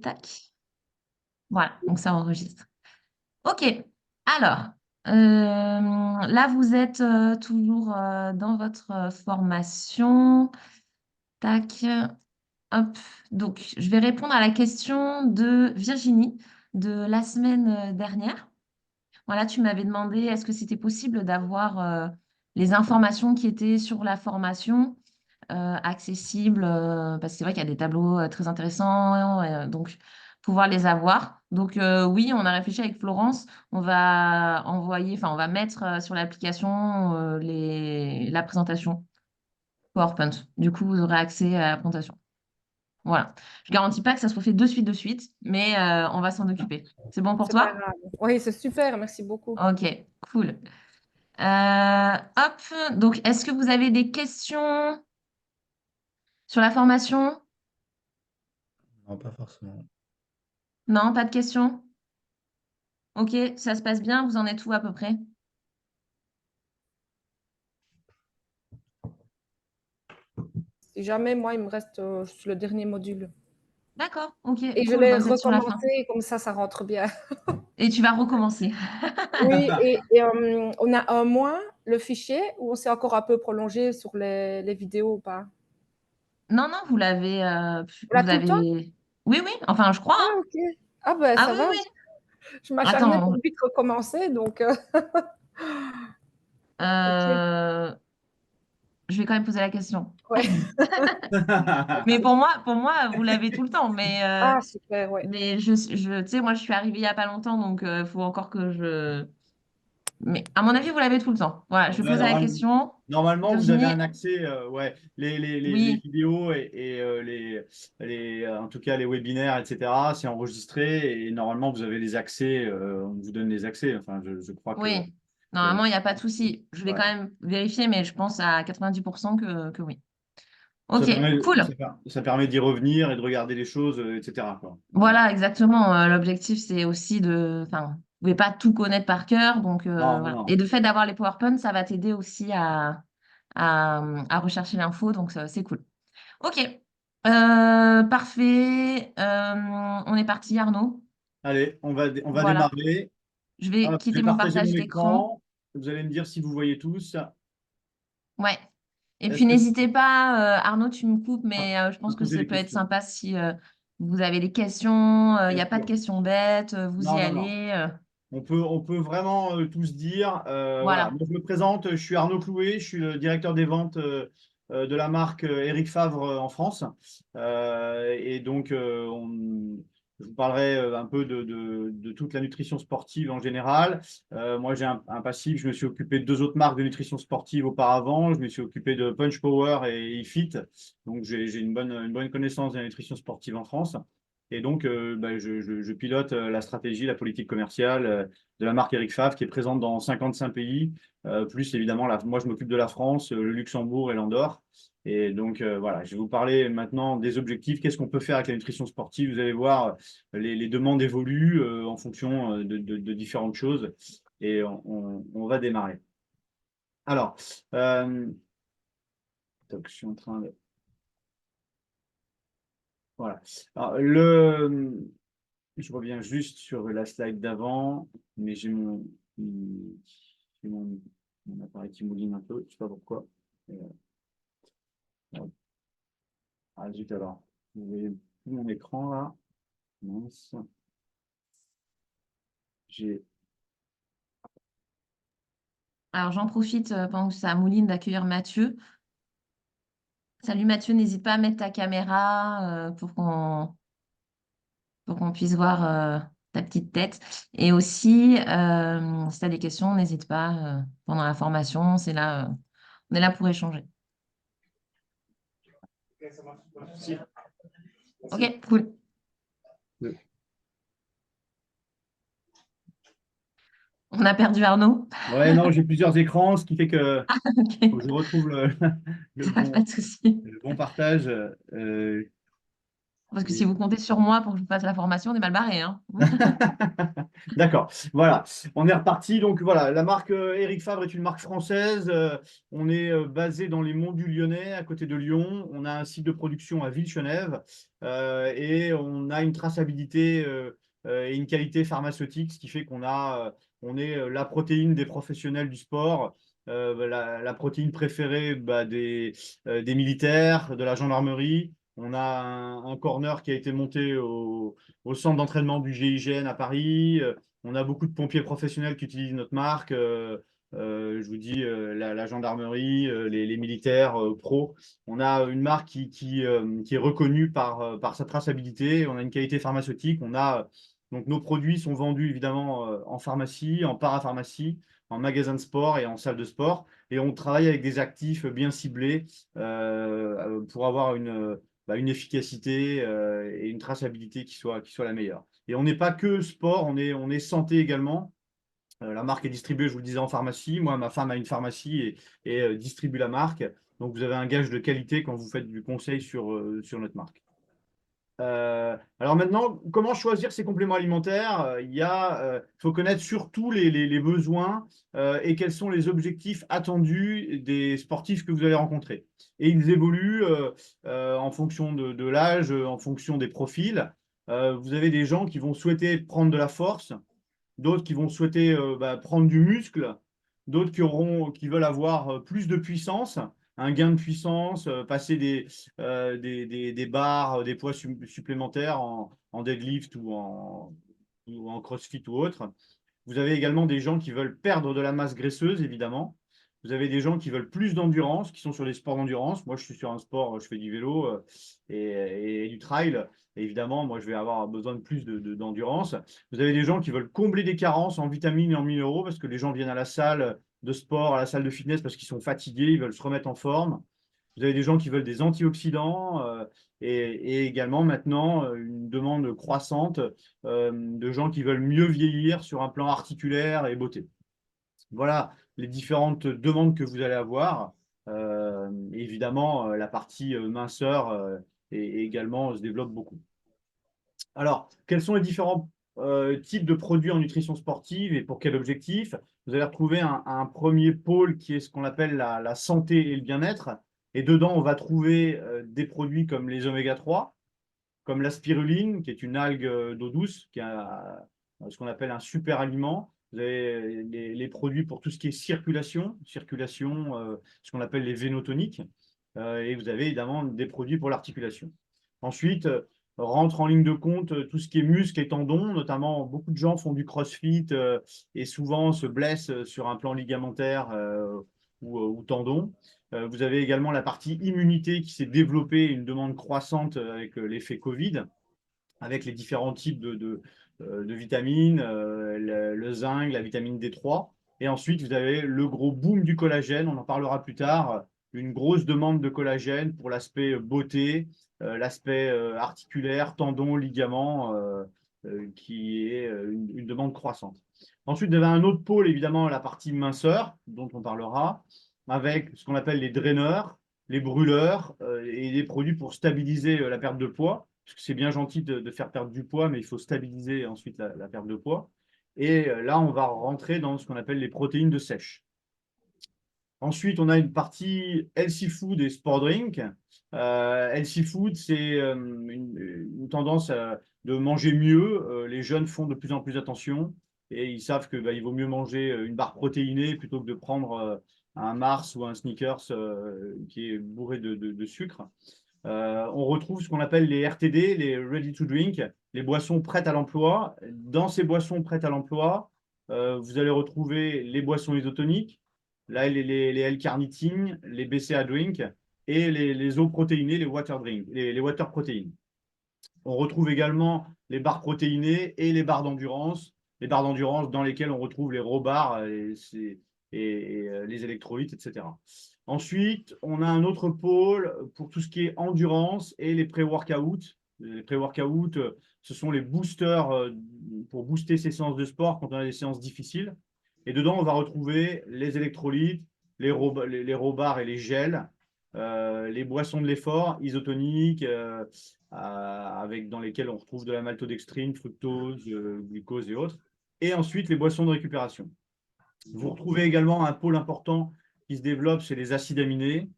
Tac. Voilà, donc ça enregistre. Ok, alors, là, vous êtes toujours dans votre formation. Tac, hop. Donc, je vais répondre à la question de Virginie de la semaine dernière. Voilà, tu m'avais demandé est-ce que c'était possible d'avoir les informations qui étaient sur la formation accessibles, parce que c'est vrai qu'il y a des tableaux très intéressants, donc pouvoir les avoir. Donc oui, on a réfléchi avec Florence, on va envoyer, enfin on va mettre sur l'application la présentation PowerPoint. Du coup, vous aurez accès à la présentation. Voilà. Je garantis pas que ça soit fait de suite, mais on va s'en occuper. C'est bon pour C'est pas toi? grave. Oui, c'est super, merci beaucoup. Ok, cool. Hop, donc est-ce que vous avez des questions sur la formation? Non, pas forcément. Non, pas de questions? Ok, ça se passe bien, vous en êtes où à peu près? Si jamais, moi, il me reste juste le dernier module. D'accord, ok, Et je cool, l'ai bah, vous êtes sur la fin. recommencé, comme ça rentre bien. Et tu vas recommencer. Oui, on a un mois, le fichier, ou on s'est encore un peu prolongé sur les vidéos ou pas? Non, non, On l'a vous tout le temps? avez... Oui, oui, enfin, je crois, Ah, hein. OK. Ah ben, Ah ça oui, va, oui. je m'acharnais pour Attends, vite recommencer, donc OK. euh, je vais quand même poser la question. Ouais. Mais pour moi, vous l'avez tout le temps. Ah super, ouais. Mais tu sais, moi, je suis arrivée il n'y a pas longtemps, donc il faut encore que je... Mais à mon avis, vous l'avez tout le temps. Voilà, je vais Ouais, poser la question. normalement, vous avez Virginie, un accès, ouais, les oui, vidéos et en tout cas les webinaires, etc. C'est enregistré et normalement vous avez les accès, on vous donne les accès. Enfin, je crois que oui. Normalement, il n'y a pas de souci. Je vais quand ouais. même vérifier, mais je pense à 90% que oui. Ça Ok, permet, cool. ça permet d'y revenir et de regarder les choses, etc., quoi. Voilà. Voilà, exactement. L'objectif, c'est aussi de... Enfin, vous pouvez pas tout connaître par cœur, donc Non, non, voilà. Et non. le fait d'avoir les PowerPoint, ça va t'aider aussi à rechercher l'info, donc c'est cool. Ok, parfait. On est parti, Arnaud. Allez, on va Voilà. démarrer. Je vais Hop, je quitter vais mon partager partage mon d'écran. écran. Vous allez me dire si vous voyez tous. Ouais. Et Est-ce puis que n'hésitez pas, Arnaud, tu me coupes, ah, mais je je pense peux que poser ça les peut être questions? sympa si vous avez des questions. Il Bien n'y a pas de sûr. questions bêtes, vous y Non, non, non. allez. On peut vraiment tout se dire. Voilà. Voilà. Moi, je me présente, je suis Arnaud Clouet, je suis le directeur des ventes de la marque Éric Favre en France. Et donc, je vous parlerai un peu de toute la nutrition sportive en général. Moi, j'ai un passif, je me suis occupé de deux autres marques de nutrition sportive auparavant. Je me suis occupé de Punch Power et eFit. Donc, j'ai une bonne connaissance de la nutrition sportive en France. Et donc, bah, je pilote la stratégie, la politique commerciale de la marque Éric Favre qui est présente dans 55 pays, plus évidemment, moi je m'occupe de la France, le Luxembourg et l'Andorre. Et donc voilà, je vais vous parler maintenant des objectifs. Qu'est-ce qu'on peut faire avec la nutrition sportive? Vous allez voir, les demandes évoluent en fonction de différentes choses. Et on va démarrer. Alors, donc, je suis en train de... Voilà. Alors, je reviens juste sur la slide d'avant, mais j'ai mon appareil qui mouline un peu, je ne sais pas pourquoi. Hop. Ah, zut alors. Vous voyez plus mon écran là. Mince. J'ai. Alors j'en profite pendant que ça mouline d'accueillir Mathieu. Salut Mathieu, n'hésite pas à mettre ta caméra pour qu'on puisse voir ta petite tête. Et aussi, si tu as des questions, n'hésite pas pendant la formation. On est là pour échanger. Merci. Ok, cool. On a perdu Arnaud. Ouais, non, j'ai plusieurs écrans, ce qui fait que faut que Ok, je retrouve le pas de souci. le bon partage. Parce que si vous comptez sur moi pour que je vous fasse la formation, on est mal barré, hein. D'accord, voilà, on est reparti. Donc voilà, la marque Éric Favre est une marque française. On est basé dans les Monts du Lyonnais, à côté de Lyon. On a un site de production à Villechenève et on a une traçabilité et une qualité pharmaceutique, ce qui fait on est la protéine des professionnels du sport. La protéine préférée des militaires, de la gendarmerie. On a un corner qui a été monté au centre d'entraînement du GIGN à Paris. On a beaucoup de pompiers professionnels qui utilisent notre marque. Je vous dis, la gendarmerie, les militaires pros. On a une marque qui est reconnue par sa traçabilité. On a une qualité pharmaceutique. Donc nos produits sont vendus évidemment en pharmacie, en parapharmacie, en magasin de sport et en salle de sport. Et on travaille avec des actifs bien ciblés pour avoir une efficacité et une traçabilité qui soit la meilleure. Et on n'est pas que sport, on est santé également. La marque est distribuée, je vous le disais, en pharmacie. Moi, ma femme a une pharmacie et distribue la marque. Donc, vous avez un gage de qualité quand vous faites du conseil sur notre marque. Alors maintenant, comment choisir ces compléments alimentaires? Faut connaître surtout les besoins et quels sont les objectifs attendus des sportifs que vous allez rencontrer. Et ils évoluent en fonction de l'âge, en fonction des profils. Vous avez des gens qui vont souhaiter prendre de la force, d'autres qui vont souhaiter prendre du muscle, d'autres qui veulent avoir plus de puissance, un gain de puissance, passer des barres, des poids supplémentaires en deadlift ou en crossfit ou autre. Vous avez également des gens qui veulent perdre de la masse graisseuse, évidemment. Vous avez des gens qui veulent plus d'endurance, qui sont sur des sports d'endurance. Moi, je suis sur un sport, je fais du vélo et du trail. Et évidemment, moi, je vais avoir besoin de plus d'endurance. Vous avez des gens qui veulent combler des carences en vitamines et en minéraux parce que les gens viennent à la salle de sport, à la salle de fitness parce qu'ils sont fatigués, ils veulent se remettre en forme. Vous avez des gens qui veulent des antioxydants et également maintenant une demande croissante de gens qui veulent mieux vieillir sur un plan articulaire et beauté. Voilà les différentes demandes que vous allez avoir. Évidemment, la partie minceur également se développe beaucoup. Alors, quels sont les différents types de produits en nutrition sportive et pour quel objectif? Vous allez retrouver un premier pôle qui est ce qu'on appelle la santé et le bien-être. Et dedans, on va trouver des produits comme les oméga-3, comme la spiruline, qui est une algue d'eau douce, qui est ce qu'on appelle un super aliment. Vous avez les produits pour tout ce qui est circulation, ce qu'on appelle les vénotoniques. Et vous avez évidemment des produits pour l'articulation. Ensuite, rentre en ligne de compte tout ce qui est muscles et tendons, notamment beaucoup de gens font du crossfit et souvent se blessent sur un plan ligamentaire ou tendon. Vous avez également la partie immunité qui s'est développée, une demande croissante avec l'effet Covid, avec les différents types de vitamines, le zinc, la vitamine D3. Et ensuite, vous avez le gros boom du collagène, on en parlera plus tard, une grosse demande de collagène pour l'aspect beauté, l'aspect articulaire, tendons, ligaments, qui est une demande croissante. Ensuite, vous avez un autre pôle, évidemment, la partie minceur, dont on parlera, avec ce qu'on appelle les draineurs, les brûleurs et des produits pour stabiliser la perte de poids. Parce que c'est bien gentil de faire perdre du poids, mais il faut stabiliser ensuite la perte de poids. Et là, on va rentrer dans ce qu'on appelle les protéines de sèche. Ensuite, on a une partie healthy food et sport drink. Healthy food, c'est une tendance de manger mieux. Les jeunes font de plus en plus attention et ils savent qu'il vaut mieux manger une barre protéinée plutôt que de prendre un Mars ou un Snickers qui est bourré de sucre. On retrouve ce qu'on appelle les RTD, les Ready to Drink, les boissons prêtes à l'emploi. Dans ces boissons prêtes à l'emploi, vous allez retrouver les boissons isotoniques, là, les L-carnitine, les BCA Drink et les eaux protéinées, les water drink, les water protéines. On retrouve également les barres protéinées et les barres d'endurance dans lesquelles on retrouve les Robars et les électrolytes, etc. Ensuite, on a un autre pôle pour tout ce qui est endurance et les pré-workouts. Les pré-workouts, ce sont les boosters pour booster ses séances de sport quand on a des séances difficiles. Et dedans, on va retrouver les électrolytes, les Robars et les gels, les boissons de l'effort, isotoniques, dans lesquelles on retrouve de la maltodextrine, fructose, glucose et autres. Et ensuite, les boissons de récupération. Vous retrouvez également un pôle important qui se développe chez les acides aminés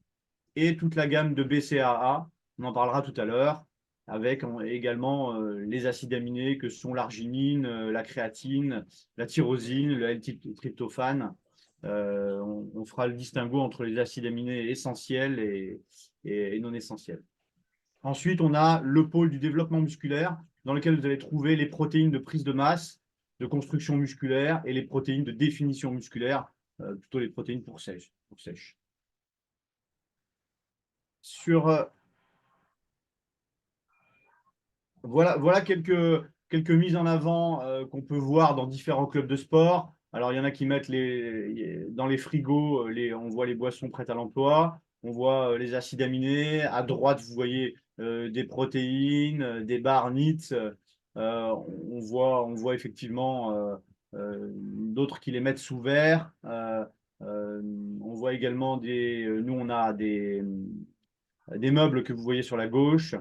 et toute la gamme de BCAA. On en parlera tout à l'heure, avec également les acides aminés que sont l'arginine, la créatine, la tyrosine, le L-tryptophane. On fera le distinguo entre les acides aminés essentiels et non essentiels. Ensuite, on a le pôle du développement musculaire, dans lequel vous allez trouver les protéines de prise de masse, de construction musculaire et les protéines de définition musculaire, plutôt les protéines pour sèche. Voilà quelques mises en avant qu'on peut voir dans différents clubs de sport. Alors, il y en a qui mettent dans les frigos, on voit les boissons prêtes à l'emploi, on voit les acides aminés. À droite, vous voyez des protéines, des barres NEAT. On voit effectivement d'autres qui les mettent sous verre. On voit également nous, on a des meubles que vous voyez sur la gauche.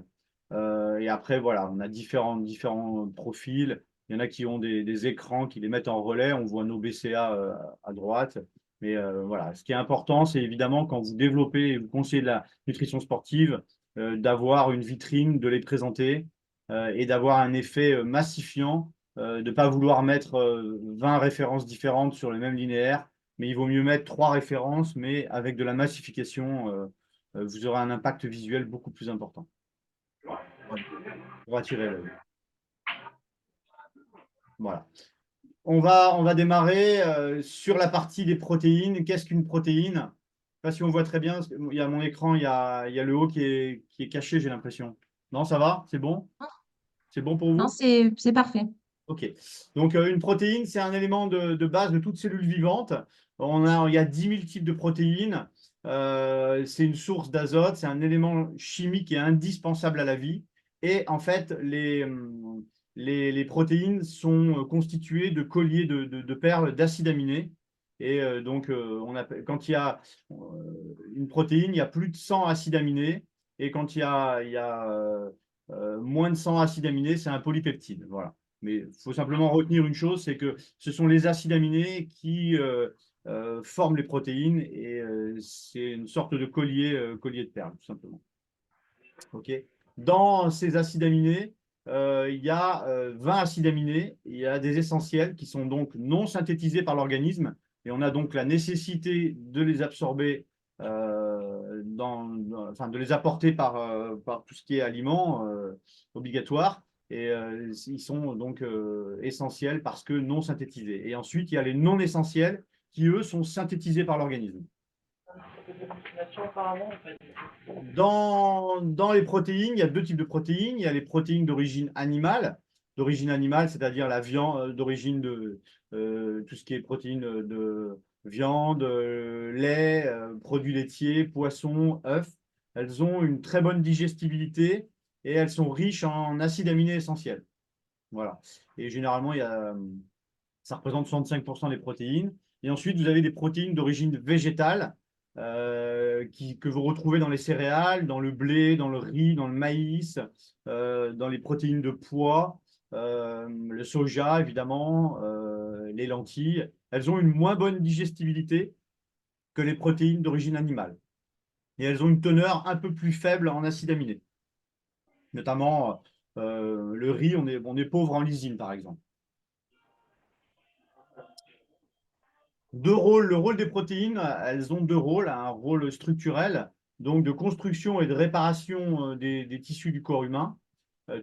Et après, voilà, on a différents profils. Il y en a qui ont des écrans qui les mettent en relais. On voit nos BCA à droite. Mais voilà, ce qui est important, c'est évidemment quand vous développez et vous conseillez de la nutrition sportive, d'avoir une vitrine, de les présenter et d'avoir un effet massifiant, de ne pas vouloir mettre 20 références différentes sur le même linéaire, mais il vaut mieux mettre 3 références, mais avec de la massification, vous aurez un impact visuel beaucoup plus important pour attirer l'œil. Voilà. On va démarrer sur la partie des protéines. Qu'est-ce qu'une protéine? Je ne sais pas si on voit très bien. Il y a mon écran, il y a le haut qui est caché, j'ai l'impression. Non, ça va? C'est bon? C'est bon pour vous? Non, c'est parfait. OK. Donc, une protéine, c'est un élément de base de toute cellule vivante. Il y a 10 000 types de protéines. C'est une source d'azote. C'est un élément chimique et indispensable à la vie. Et en fait, les protéines sont constituées de colliers de perles d'acides aminés. Et donc, quand il y a une protéine, il y a plus de 100 acides aminés. Et quand il y a moins de 100 acides aminés, c'est un polypeptide. Voilà. Mais il faut simplement retenir une chose, c'est que ce sont les acides aminés qui forment les protéines et c'est une sorte de collier de perles, tout simplement. Okay. Dans ces acides aminés, il y a 20 acides aminés. Il y a des essentiels qui sont donc non synthétisés par l'organisme et on a donc la nécessité de les absorber, de les apporter par tout ce qui est aliments obligatoire. Et ils sont donc essentiels parce que non synthétisés. Et ensuite, il y a les non essentiels qui, eux, sont synthétisés par l'organisme. Dans les protéines, il y a 2 types de protéines. Il y a les protéines d'origine animale, c'est-à-dire la viande, d'origine de tout ce qui est protéines de viande, lait, produits laitiers, poissons, œufs. Elles ont une très bonne digestibilité et elles sont riches en acides aminés essentiels. Voilà. Et généralement, ça représente 65% des protéines. Et ensuite, vous avez des protéines d'origine végétale que vous retrouvez dans les céréales, dans le blé, dans le riz, dans le maïs, dans les protéines de pois, le soja, évidemment, les lentilles. Elles ont une moins bonne digestibilité que les protéines d'origine animale. Et elles ont une teneur un peu plus faible en acides aminés. Notamment, le riz, on est pauvre en lysine, par exemple. Le rôle des protéines, elles ont 2 rôles. Un rôle structurel, donc de construction et de réparation des tissus du corps humain,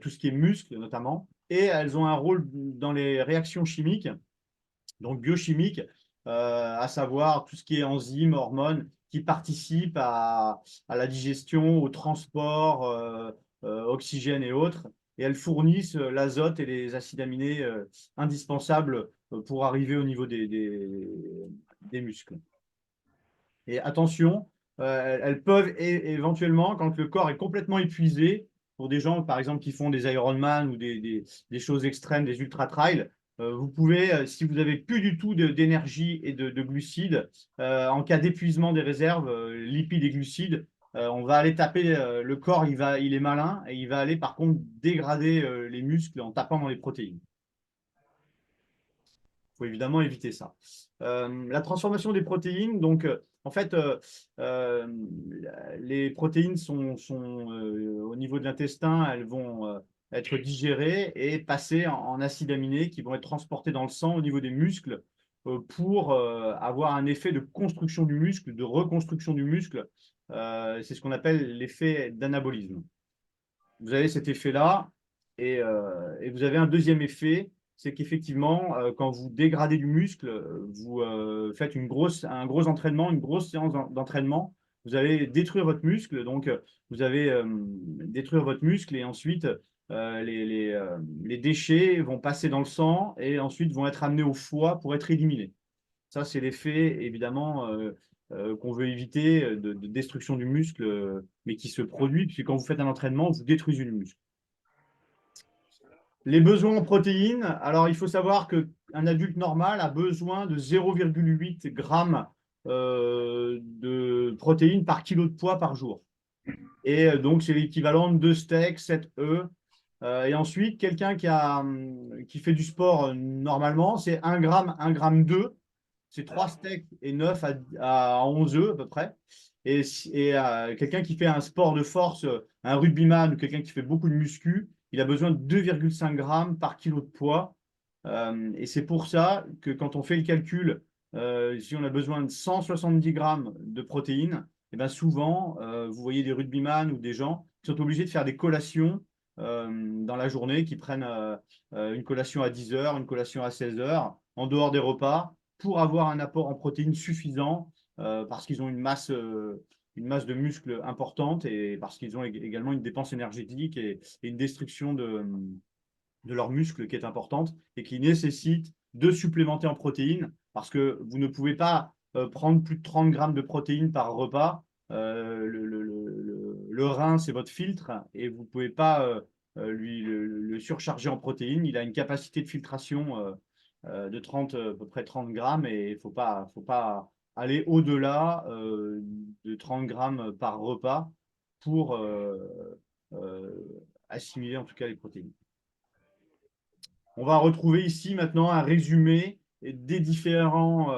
tout ce qui est muscles notamment. Et elles ont un rôle dans les réactions chimiques, donc biochimiques, à savoir tout ce qui est enzymes, hormones, qui participent à la digestion, au transport, oxygène et autres. Et elles fournissent l'azote et les acides aminés indispensables pour arriver au niveau des muscles. Et attention, elles peuvent éventuellement, quand le corps est complètement épuisé, pour des gens, par exemple, qui font des Ironman ou des choses extrêmes, des ultra-trails, vous pouvez, si vous n'avez plus du tout d'énergie et de glucides, en cas d'épuisement des réserves, lipides et glucides, on va aller taper, le corps, il est malin et il va aller par contre dégrader les muscles en tapant dans les protéines. Il faut évidemment éviter ça. La transformation des protéines, donc en fait, les protéines sont au niveau de l'intestin, elles vont être digérées et passer en acides aminés qui vont être transportés dans le sang au niveau des muscles pour avoir un effet de construction du muscle, de reconstruction du muscle. C'est ce qu'on appelle l'effet d'anabolisme. Vous avez cet effet-là et vous avez un deuxième effet, c'est qu'effectivement, quand vous dégradez du muscle, vous faites un gros entraînement, une grosse séance d'entraînement, vous allez détruire votre muscle. Donc, vous allez détruire votre muscle et ensuite, les déchets vont passer dans le sang et ensuite vont être amenés au foie pour être éliminés. Ça, c'est l'effet, évidemment, qu'on veut éviter de destruction du muscle, mais qui se produit, puisque quand vous faites un entraînement, vous détruisez le muscle. Les besoins en protéines, alors il faut savoir qu'un adulte normal a besoin de 0,8 g de protéines par kilo de poids par jour. Et donc, c'est l'équivalent de 2 steaks, 7 œufs. Et ensuite, quelqu'un qui fait du sport normalement, c'est 1 gramme, 1 gramme 2. C'est 3 steaks et 9 à 11 œufs à peu près. Et quelqu'un qui fait un sport de force, un rugbyman ou quelqu'un qui fait beaucoup de muscu, il a besoin de 2,5 grammes par kilo de poids. Et c'est pour ça que quand on fait le calcul, si on a besoin de 170 grammes de protéines, et bien souvent, vous voyez des rugbyman ou des gens qui sont obligés de faire des collations dans la journée, qui prennent une collation à 10 heures, une collation à 16 heures, en dehors des repas, pour avoir un apport en protéines suffisant, parce qu'ils ont une masse de muscles importante et parce qu'ils ont également une dépense énergétique et une destruction de leurs muscles qui est importante et qui nécessite de supplémenter en protéines parce que vous ne pouvez pas prendre plus de 30 grammes de protéines par repas. Le rein, c'est votre filtre et vous ne pouvez pas le surcharger en protéines. Il a une capacité de filtration de 30, à peu près 30 grammes et il ne faut pas aller au-delà de 30 grammes par repas pour assimiler en tout cas les protéines. On va retrouver ici maintenant un résumé des différents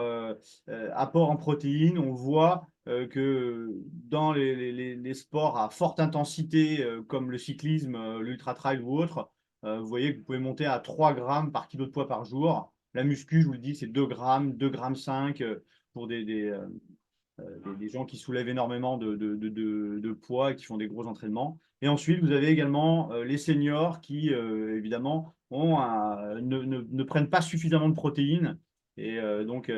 apports en protéines. On voit que dans les sports à forte intensité, comme le cyclisme, l'ultra-trail ou autre, vous voyez que vous pouvez monter à 3 grammes par kilo de poids par jour. La muscu, je vous le dis, c'est 2 grammes, 2 grammes 5 pour des gens qui soulèvent énormément de poids et qui font des gros entraînements. Et ensuite, vous avez également les seniors qui, évidemment, ne prennent pas suffisamment de protéines et donc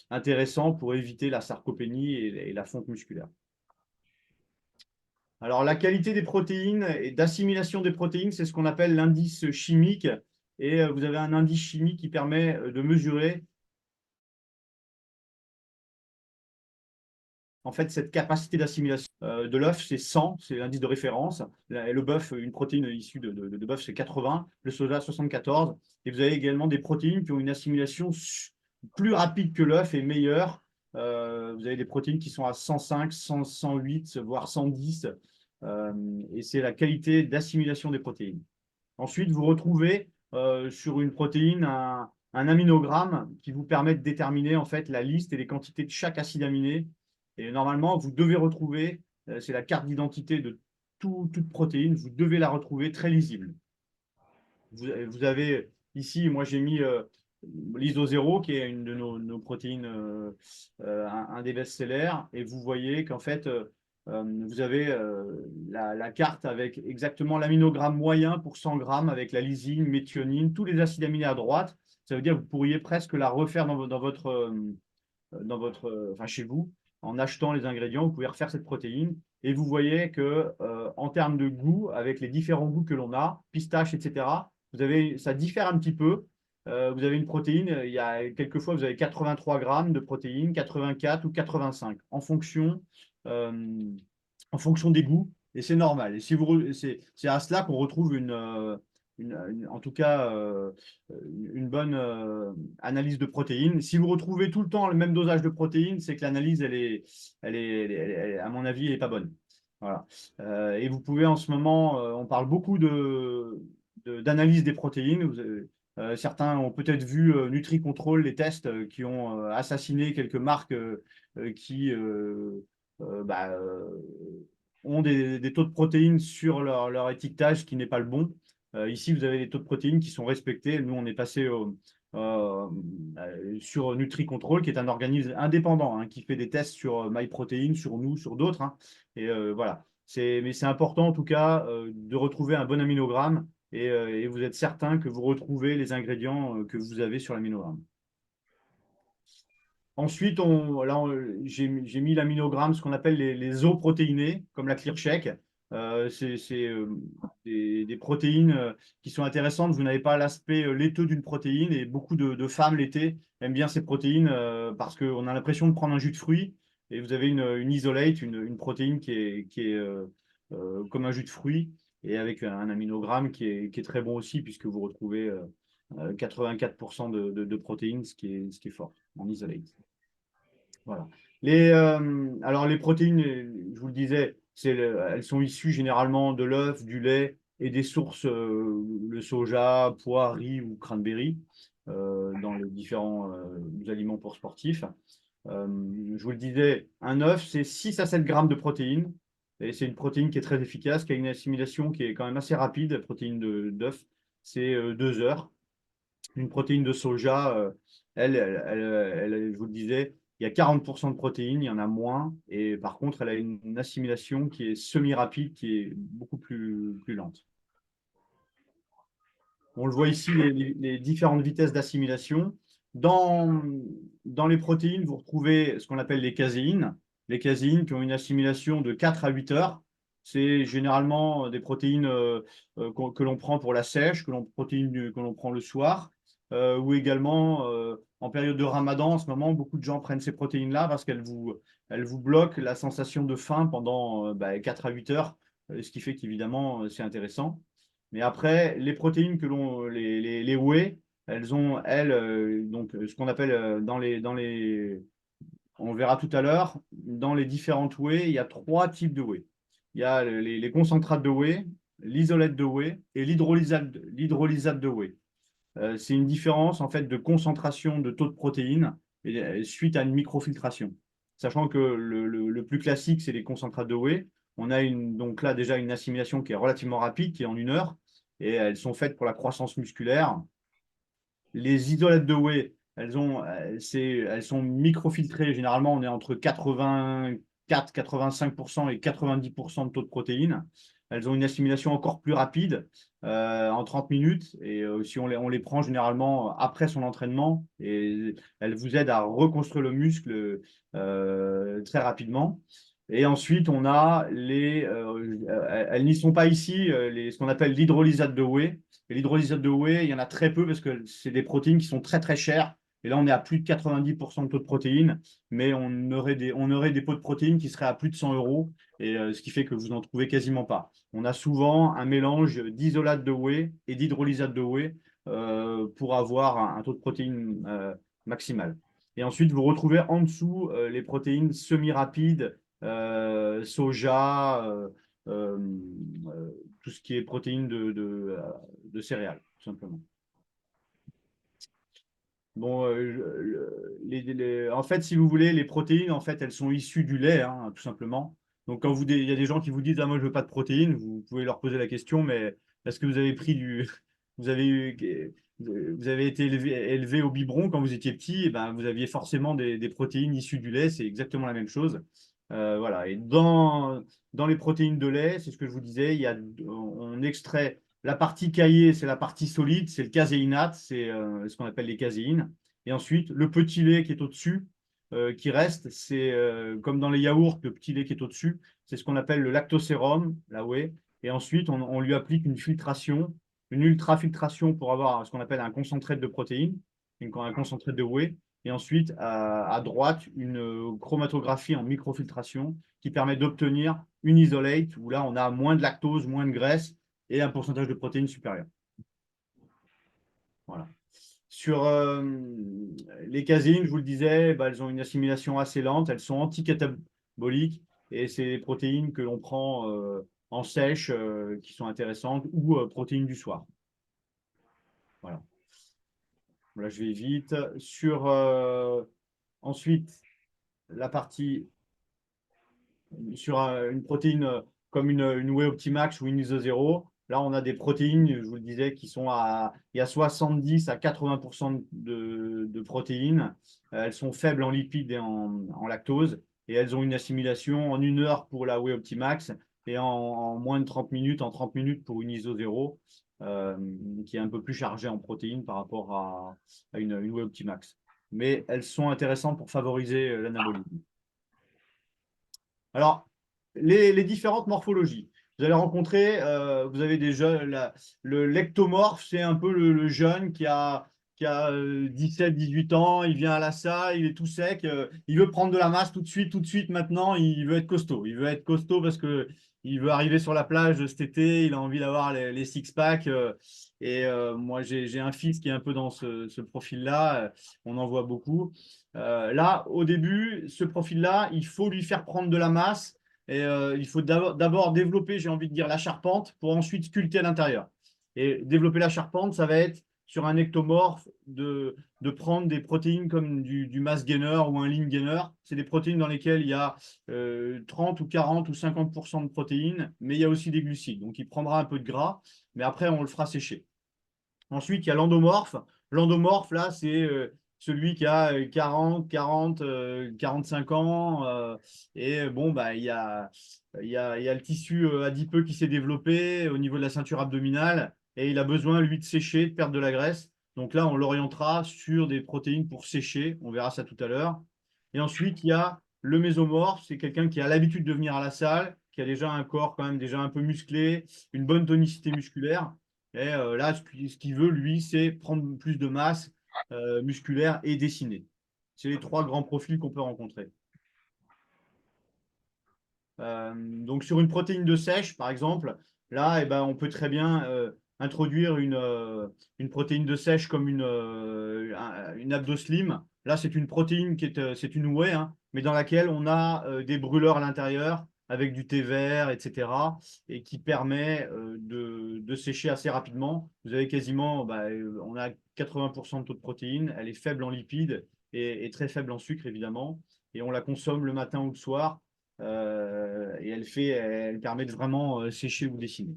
intéressant pour éviter la sarcopénie et la fonte musculaire. Alors, la qualité des protéines et d'assimilation des protéines, c'est ce qu'on appelle l'indice chimique. Et vous avez un indice chimique qui permet de mesurer en fait, cette capacité d'assimilation de l'œuf, c'est 100, c'est l'indice de référence. Le bœuf, une protéine issue de bœuf, c'est 80, le soja, 74. Et vous avez également des protéines qui ont une assimilation plus rapide que l'œuf et meilleure. Vous avez des protéines qui sont à 105, 100, 108, voire 110. Et c'est la qualité d'assimilation des protéines. Ensuite, vous retrouvez sur une protéine un aminogramme qui vous permet de déterminer en fait la liste et les quantités de chaque acide aminé. Et normalement, vous devez retrouver, c'est la carte d'identité de toute protéine, vous devez la retrouver très lisible. Vous avez ici, moi j'ai mis l'ISO0 qui est une de nos protéines, un des best-sellers, et vous voyez qu'en fait, vous avez la carte avec exactement l'aminogramme moyen pour 100 grammes avec la lysine, méthionine, tous les acides aminés à droite. Ça veut dire que vous pourriez presque la refaire enfin, chez vous. En achetant les ingrédients, vous pouvez refaire cette protéine et vous voyez que en termes de goût, avec les différents goûts que l'on a, pistache, etc., ça diffère un petit peu. Vous avez une protéine, il y a quelquefois vous avez 83 grammes de protéines, 84 ou 85 en fonction des goûts et c'est normal. Et si c'est à cela qu'on retrouve en tout cas une bonne analyse de protéines. Si vous retrouvez tout le temps le même dosage de protéines, c'est que l'analyse, à mon avis, elle n'est pas bonne. Voilà. Et vous pouvez en ce moment, on parle beaucoup d'analyse des protéines. Certains ont peut-être vu NutriControl, les tests qui ont assassiné quelques marques qui bah, ont des taux de protéines sur leur étiquetage qui n'est pas le bon. Ici, vous avez des taux de protéines qui sont respectés. Nous, on est passé sur NutriControl, qui est un organisme indépendant hein, qui fait des tests sur MyProtein, sur nous, sur d'autres. Hein. Et voilà. Mais c'est important en tout cas de retrouver un bon aminogramme et vous êtes certain que vous retrouvez les ingrédients que vous avez sur l'aminogramme. Ensuite, j'ai mis l'aminogramme, ce qu'on appelle les eaux protéinées, comme la ClearCheck. C'est des protéines qui sont intéressantes. Vous n'avez pas l'aspect laiteux d'une protéine et beaucoup de femmes l'été aiment bien ces protéines parce qu'on a l'impression de prendre un jus de fruits et vous avez une isolate, une protéine qui est comme un jus de fruits et avec un aminogramme qui est très bon aussi puisque vous retrouvez 84% de protéines, ce qui est fort en isolate. Voilà. Alors, les protéines, je vous le disais, elles sont issues généralement de l'œuf, du lait et des sources, le soja, pois, riz ou cranberry, dans les différents aliments pour sportifs. Je vous le disais, un œuf, c'est 6 à 7 grammes de protéines. Et c'est une protéine qui est très efficace, qui a une assimilation qui est quand même assez rapide. La protéine d'œuf, c'est 2 heures. Une protéine de soja, je vous le disais, il y a 40% de protéines, il y en a moins. Et par contre, elle a une assimilation qui est semi-rapide, qui est beaucoup plus lente. On le voit ici, les différentes vitesses d'assimilation. Dans les protéines, vous retrouvez ce qu'on appelle les caséines. Les caséines qui ont une assimilation de 4 à 8 heures. C'est généralement des protéines que l'on prend pour la sèche, que l'on prend le soir, ou également en période de Ramadan. En ce moment, beaucoup de gens prennent ces protéines-là parce qu'elles vous bloquent la sensation de faim pendant 4 à 8 heures, ce qui fait qu'évidemment, c'est intéressant. Mais après, les protéines les whey, elles ont, donc ce qu'on appelle on verra tout à l'heure, dans les différentes whey, il y a 3 types de whey. Il y a les concentrates de whey, l'isolate de whey et l'hydrolysate de whey. C'est une différence en fait de concentration de taux de protéines suite à une microfiltration. Sachant que le plus classique, c'est les concentrates de whey. On a donc là déjà une assimilation qui est relativement rapide, qui est en 1 heure, et elles sont faites pour la croissance musculaire. Les isolates de whey, elles sont microfiltrées. Généralement, on est entre 84, 85% et 90% de taux de protéines. Elles ont une assimilation encore plus rapide en 30 minutes. Et si on les prend généralement après son entraînement, et elles vous aident à reconstruire le muscle très rapidement. Et ensuite, on a elles n'y sont pas ici, ce qu'on appelle l'hydrolysate de whey. Et l'hydrolysate de whey, il y en a très peu parce que c'est des protéines qui sont très très chères. Et là, on est à plus de 90% de taux de protéines, mais on aurait des pots de protéines qui seraient à plus de 100 euros, et ce qui fait que vous n'en trouvez quasiment pas. On a souvent un mélange d'isolate de whey et d'hydrolysate de whey pour avoir un taux de protéines maximal. Et ensuite, vous retrouvez en dessous les protéines semi-rapides, soja, euh, tout ce qui est protéines de céréales, tout simplement. Bon, en fait, si vous voulez, les protéines, en fait, elles sont issues du lait, hein, tout simplement. Donc, quand il y a des gens qui vous disent, ah, moi, je veux pas de protéines, vous pouvez leur poser la question, mais est-ce que vous avez vous avez été élevé au biberon quand vous étiez petit, et ben, vous aviez forcément des protéines issues du lait, c'est exactement la même chose. Voilà. Et dans les protéines de lait, c'est ce que je vous disais, on extrait la partie caillée, c'est la partie solide, c'est le caséinate, c'est ce qu'on appelle les caséines. Et ensuite, le petit lait qui est au-dessus, qui reste, c'est comme dans les yaourts, le petit lait qui est au-dessus, c'est ce qu'on appelle le lactosérum, la whey. Et ensuite, on lui applique une filtration, une ultrafiltration pour avoir ce qu'on appelle un concentré de protéines, un concentré de whey. Et ensuite, à droite, une chromatographie en microfiltration qui permet d'obtenir une isolate où là, on a moins de lactose, moins de graisse et un pourcentage de protéines supérieur. Voilà. Sur les caséines, je vous le disais, elles ont une assimilation assez lente, elles sont anticataboliques Et c'est des protéines que l'on prend en sèche qui sont intéressantes ou protéines du soir. Voilà. Là, je vais vite. Sur ensuite la partie sur une protéine comme une Whey Optimax ou une ISO0. Là, on a des protéines, je vous le disais, qui sont il y a 70 à 80% de protéines. Elles sont faibles en lipides et en lactose. Et elles ont une assimilation en 1 heure pour la Whey Optimax et en moins de 30 minutes, en 30 minutes pour une ISO0, qui est un peu plus chargée en protéines par rapport à une Whey Optimax. Mais elles sont intéressantes pour favoriser l'anabolisme. Alors, les différentes morphologies. Vous allez rencontrer, vous avez des jeunes, le lectomorphe, c'est un peu le jeune qui a 17, 18 ans, il vient à la salle, il est tout sec, il veut prendre de la masse tout de suite, maintenant, il veut être costaud. Il veut être costaud parce qu'il veut arriver sur la plage cet été, il a envie d'avoir les six-packs. Moi, j'ai un fils qui est un peu dans ce profil-là, on en voit beaucoup. Là, au début, ce profil-là, il faut lui faire prendre de la masse et il faut d'abord développer, j'ai envie de dire, la charpente pour ensuite sculpter à l'intérieur. Et développer la charpente, ça va être sur un ectomorphe de prendre des protéines comme du mass gainer ou un lean gainer. C'est des protéines dans lesquelles il y a 30 ou 40 ou 50% de protéines, mais il y a aussi des glucides. Donc, il prendra un peu de gras, mais après, on le fera sécher. Ensuite, il y a l'endomorphe. L'endomorphe, là, c'est celui qui a 40, 45 ans. Et bon, bah, il y a le tissu adipeux qui s'est développé au niveau de la ceinture abdominale. Et il a besoin, lui, de sécher, de perdre de la graisse. Donc là, on l'orientera sur des protéines pour sécher. On verra ça tout à l'heure. Et ensuite, il y a le mésomorphe. C'est quelqu'un qui a l'habitude de venir à la salle, qui a déjà un corps quand même déjà un peu musclé, une bonne tonicité musculaire. Et là, ce qu'il veut, lui, c'est prendre plus de masse musculaire et dessiner. C'est les 3 grands profils qu'on peut rencontrer. Donc, sur une protéine de sèche, par exemple, là, eh ben, on peut très bien introduire une protéine de sèche comme une Abdoslim. Là, c'est une protéine qui est, c'est une whey, hein, mais dans laquelle on a des brûleurs à l'intérieur avec du thé vert, etc., et qui permet de sécher assez rapidement. Vous avez quasiment, on a 80% de taux de protéines, elle est faible en lipides et très faible en sucre, évidemment, et on la consomme le matin ou le soir. Et elle permet de vraiment sécher ou dessiner.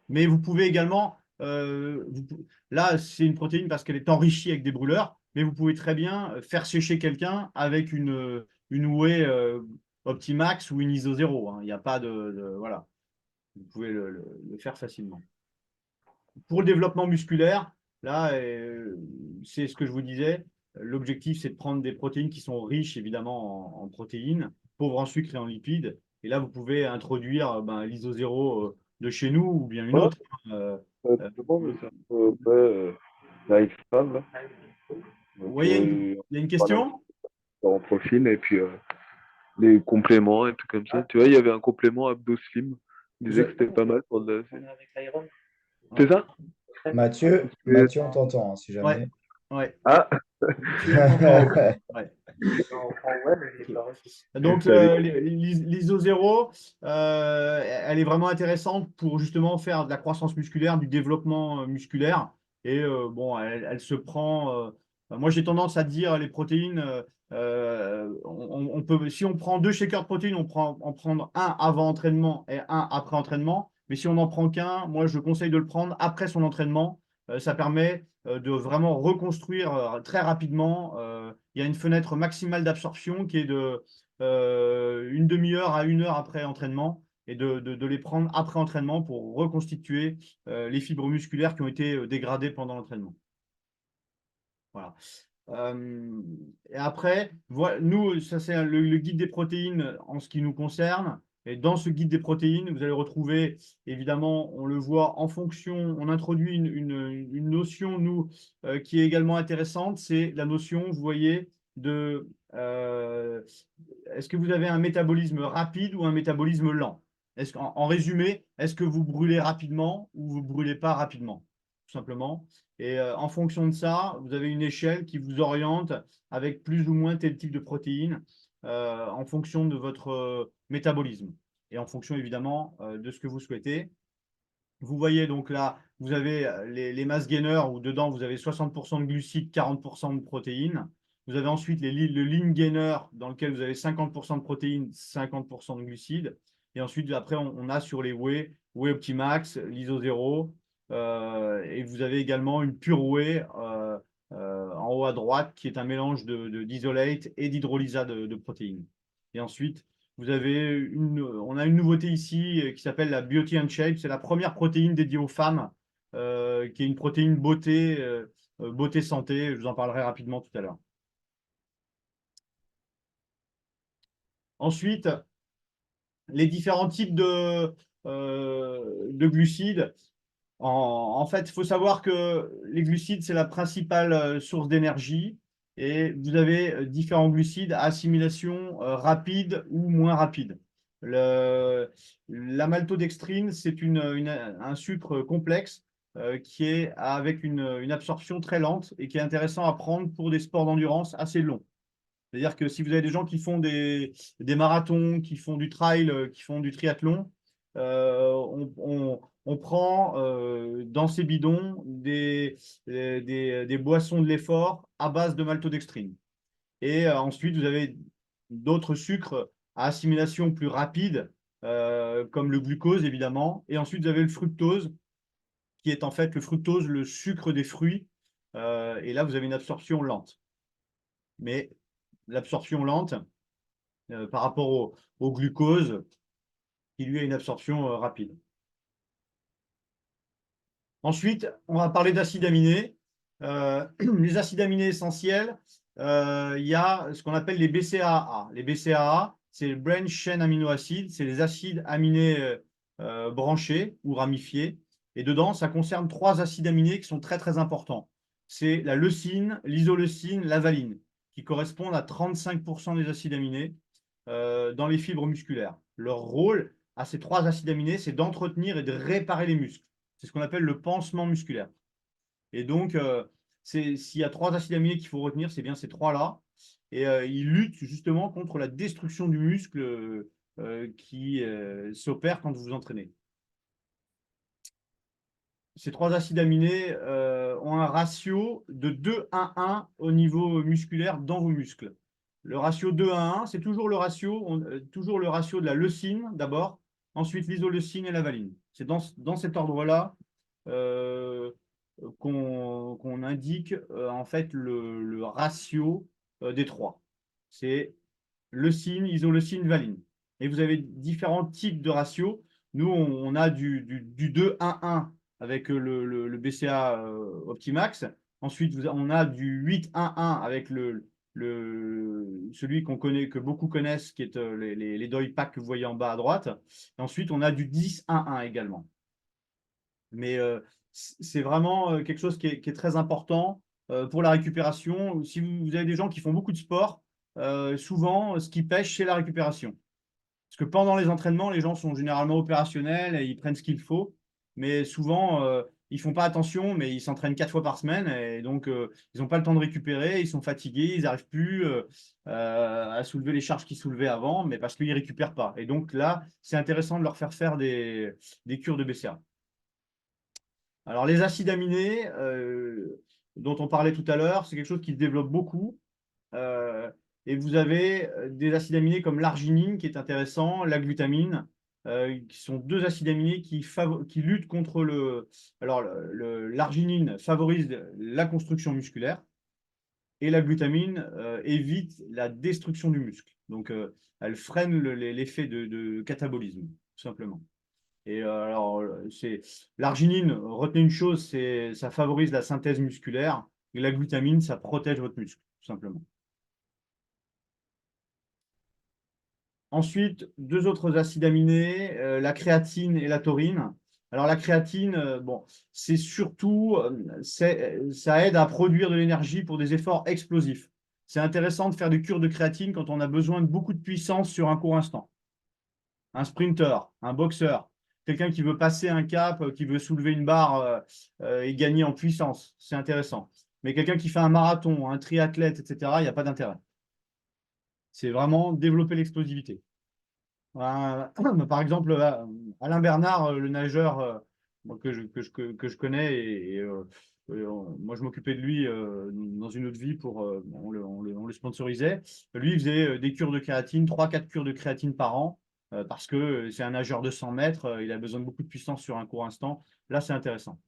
Mais vous pouvez également, là c'est une protéine parce qu'elle est enrichie avec des brûleurs, mais vous pouvez très bien faire sécher quelqu'un avec une whey Optimax ou une ISO0. Hein. Il n'y a pas voilà. Vous pouvez le faire facilement. Pour le développement musculaire, là, c'est ce que je vous disais. L'objectif, c'est de prendre des protéines qui sont riches, évidemment, en protéines, pauvres en sucre et en lipides. Et là, vous pouvez introduire l'ISO0 de chez nous ou bien une Ouais, autre. justement, mais c'est un peu Eric Favre, là. Vous Donc, voyez, il y a une voilà, question? en profil, et puis les compléments et tout comme ça. Tu vois, il y avait un complément Abdo Slim. Il disait que c'était pas mal pour le. C'est ça? Mathieu, Et- Mathieu, on t'entend, hein, si Ouais, jamais. ouais. Ah, Tu m'entends. Ouais. Donc, avec- l'ISO 0, elle est vraiment intéressante pour justement faire de la croissance musculaire, du développement musculaire. Et bon, elle se prend. Moi, j'ai tendance à dire les protéines. On peut, si on prend 2 shakers de protéines, on prend en prendre un avant entraînement et un après entraînement. Mais si on n'en prend qu'un, moi, je conseille de le prendre après son entraînement. Ça permet de vraiment reconstruire très rapidement. Il y a une fenêtre maximale d'absorption qui est de 1/2 heure à 1 heure après entraînement et de les prendre après entraînement pour reconstituer les fibres musculaires qui ont été dégradées pendant l'entraînement. Voilà. Et après, nous, ça c'est le guide des protéines en ce qui nous concerne. Et dans ce guide des protéines, vous allez retrouver, évidemment, on le voit en fonction, on introduit une notion, nous, qui est également intéressante, c'est la notion, vous voyez, de est-ce que vous avez un métabolisme rapide ou un métabolisme lent? En résumé, est-ce que vous brûlez rapidement ou vous ne brûlez pas rapidement? Tout simplement. Et en fonction de ça, vous avez une échelle qui vous oriente avec plus ou moins tel type de protéines. en fonction de votre métabolisme et en fonction évidemment de ce que vous souhaitez. Vous voyez donc là, vous avez les mass gainers où dedans vous avez 60% de glucides, 40% de protéines. Vous avez ensuite le lean gainer dans lequel vous avez 50% de protéines, 50% de glucides. Et ensuite, après, on a sur les whey Optimax, l'ISO 0. Et vous avez également une pure whey en haut à droite qui est un mélange d'isolate et d'hydrolysa de protéines. Et ensuite, on a une nouveauté ici qui s'appelle la Beauty and Shape. C'est la première protéine dédiée aux femmes, qui est une protéine beauté, beauté santé. Je vous en parlerai rapidement tout à l'heure. Ensuite, les différents types de glucides. En fait, il faut savoir que les glucides, c'est la principale source d'énergie. Et vous avez différents glucides à assimilation rapide ou moins rapide. La maltodextrine, c'est un sucre complexe qui est avec une absorption très lente et qui est intéressant à prendre pour des sports d'endurance assez longs. C'est-à-dire que si vous avez des gens qui font des marathons, qui font du trail, qui font du triathlon, on prend dans ces bidons des boissons de l'effort à base de maltodextrine. Et ensuite, vous avez d'autres sucres à assimilation plus rapide, comme le glucose, évidemment. Et ensuite, vous avez le fructose, qui est en fait le fructose, le sucre des fruits. Et là, vous avez une absorption lente. Mais l'absorption lente par rapport au glucose, qui lui a une absorption rapide. Ensuite, on va parler d'acides aminés. Les acides aminés essentiels, il y a ce qu'on appelle les BCAA. Les BCAA, c'est le branch chain amino acides, c'est les acides aminés branchés ou ramifiés. Et dedans, ça concerne 3 acides aminés qui sont très, très importants. C'est la leucine, l'isoleucine, la valine, qui correspondent à 35% des acides aminés dans les fibres musculaires. Leur rôle à ces 3 acides aminés, c'est d'entretenir et de réparer les muscles. C'est ce qu'on appelle le pansement musculaire. Et donc, s'il y a 3 acides aminés qu'il faut retenir, c'est bien ces 3-là. Et ils luttent justement contre la destruction du muscle qui s'opère quand vous vous entraînez. Ces 3 acides aminés ont un ratio de 2 à 1 au niveau musculaire dans vos muscles. Le ratio 2 à 1, c'est toujours le ratio de la leucine d'abord, ensuite l'isoleucine et la valine. C'est dans cet ordre-là qu'on indique en fait le ratio des 3. C'est leucine, isoleucine, valine. Et vous avez différents types de ratios. Nous, on a du 2 à 1 avec le BCA Optimax. Ensuite, on a du 8 à 1 avec celui qu'on connaît, que beaucoup connaissent, qui est les Doypack que vous voyez en bas à droite. Et ensuite, on a du 10 à 1 également. Mais c'est vraiment quelque chose qui est très important pour la récupération. Si vous avez des gens qui font beaucoup de sport, souvent, ce qui pêche, c'est la récupération. Parce que pendant les entraînements, les gens sont généralement opérationnels et ils prennent ce qu'il faut. Mais souvent, ils ne font pas attention, mais ils s'entraînent 4 fois par semaine. Et donc, ils n'ont pas le temps de récupérer. Ils sont fatigués. Ils n'arrivent plus à soulever les charges qu'ils soulevaient avant, mais parce qu'ils ne récupèrent pas. Et donc là, c'est intéressant de leur faire des cures de BCA. Alors, les acides aminés, dont on parlait tout à l'heure, c'est quelque chose qui se développe beaucoup. Et vous avez des acides aminés comme l'arginine, qui est intéressant, la glutamine, qui sont 2 acides aminés qui luttent contre le… Alors, l'arginine favorise la construction musculaire et la glutamine évite la destruction du muscle. Donc, elle freine l'effet de catabolisme, tout simplement. Et alors, l'arginine, retenez une chose, ça favorise la synthèse musculaire, et la glutamine, ça protège votre muscle, tout simplement. Ensuite, 2 autres acides aminés, la créatine et la taurine. Alors, la créatine, bon, c'est surtout, ça aide à produire de l'énergie pour des efforts explosifs. C'est intéressant de faire des cures de créatine quand on a besoin de beaucoup de puissance sur un court instant. Un sprinter, un boxeur, quelqu'un qui veut passer un cap, qui veut soulever une barre et gagner en puissance, c'est intéressant. Mais quelqu'un qui fait un marathon, un triathlète, etc., il n'y a pas d'intérêt. C'est vraiment développer l'explosivité. Par exemple, Alain Bernard, le nageur que je connais, moi je m'occupais de lui dans une autre vie on le sponsorisait. Lui, il faisait des cures de créatine, 3-4 cures de créatine par an, parce que c'est un nageur de 100 mètres, il a besoin de beaucoup de puissance sur un court instant. Là, c'est intéressant.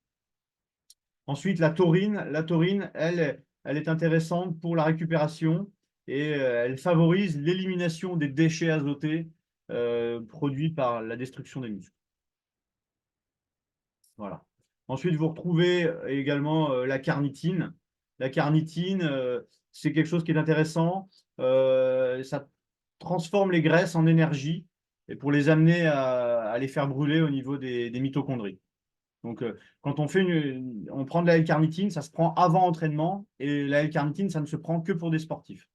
Ensuite, la taurine, elle est intéressante pour la récupération et elle favorise l'élimination des déchets azotés produits par la destruction des muscles. Voilà. Ensuite, vous retrouvez également la carnitine. La carnitine, c'est quelque chose qui est intéressant. Ça transforme les graisses en énergie et pour les amener à les faire brûler au niveau des mitochondries. Donc, quand on prend de la L-carnitine, ça se prend avant entraînement et la L-carnitine, ça ne se prend que pour des sportifs.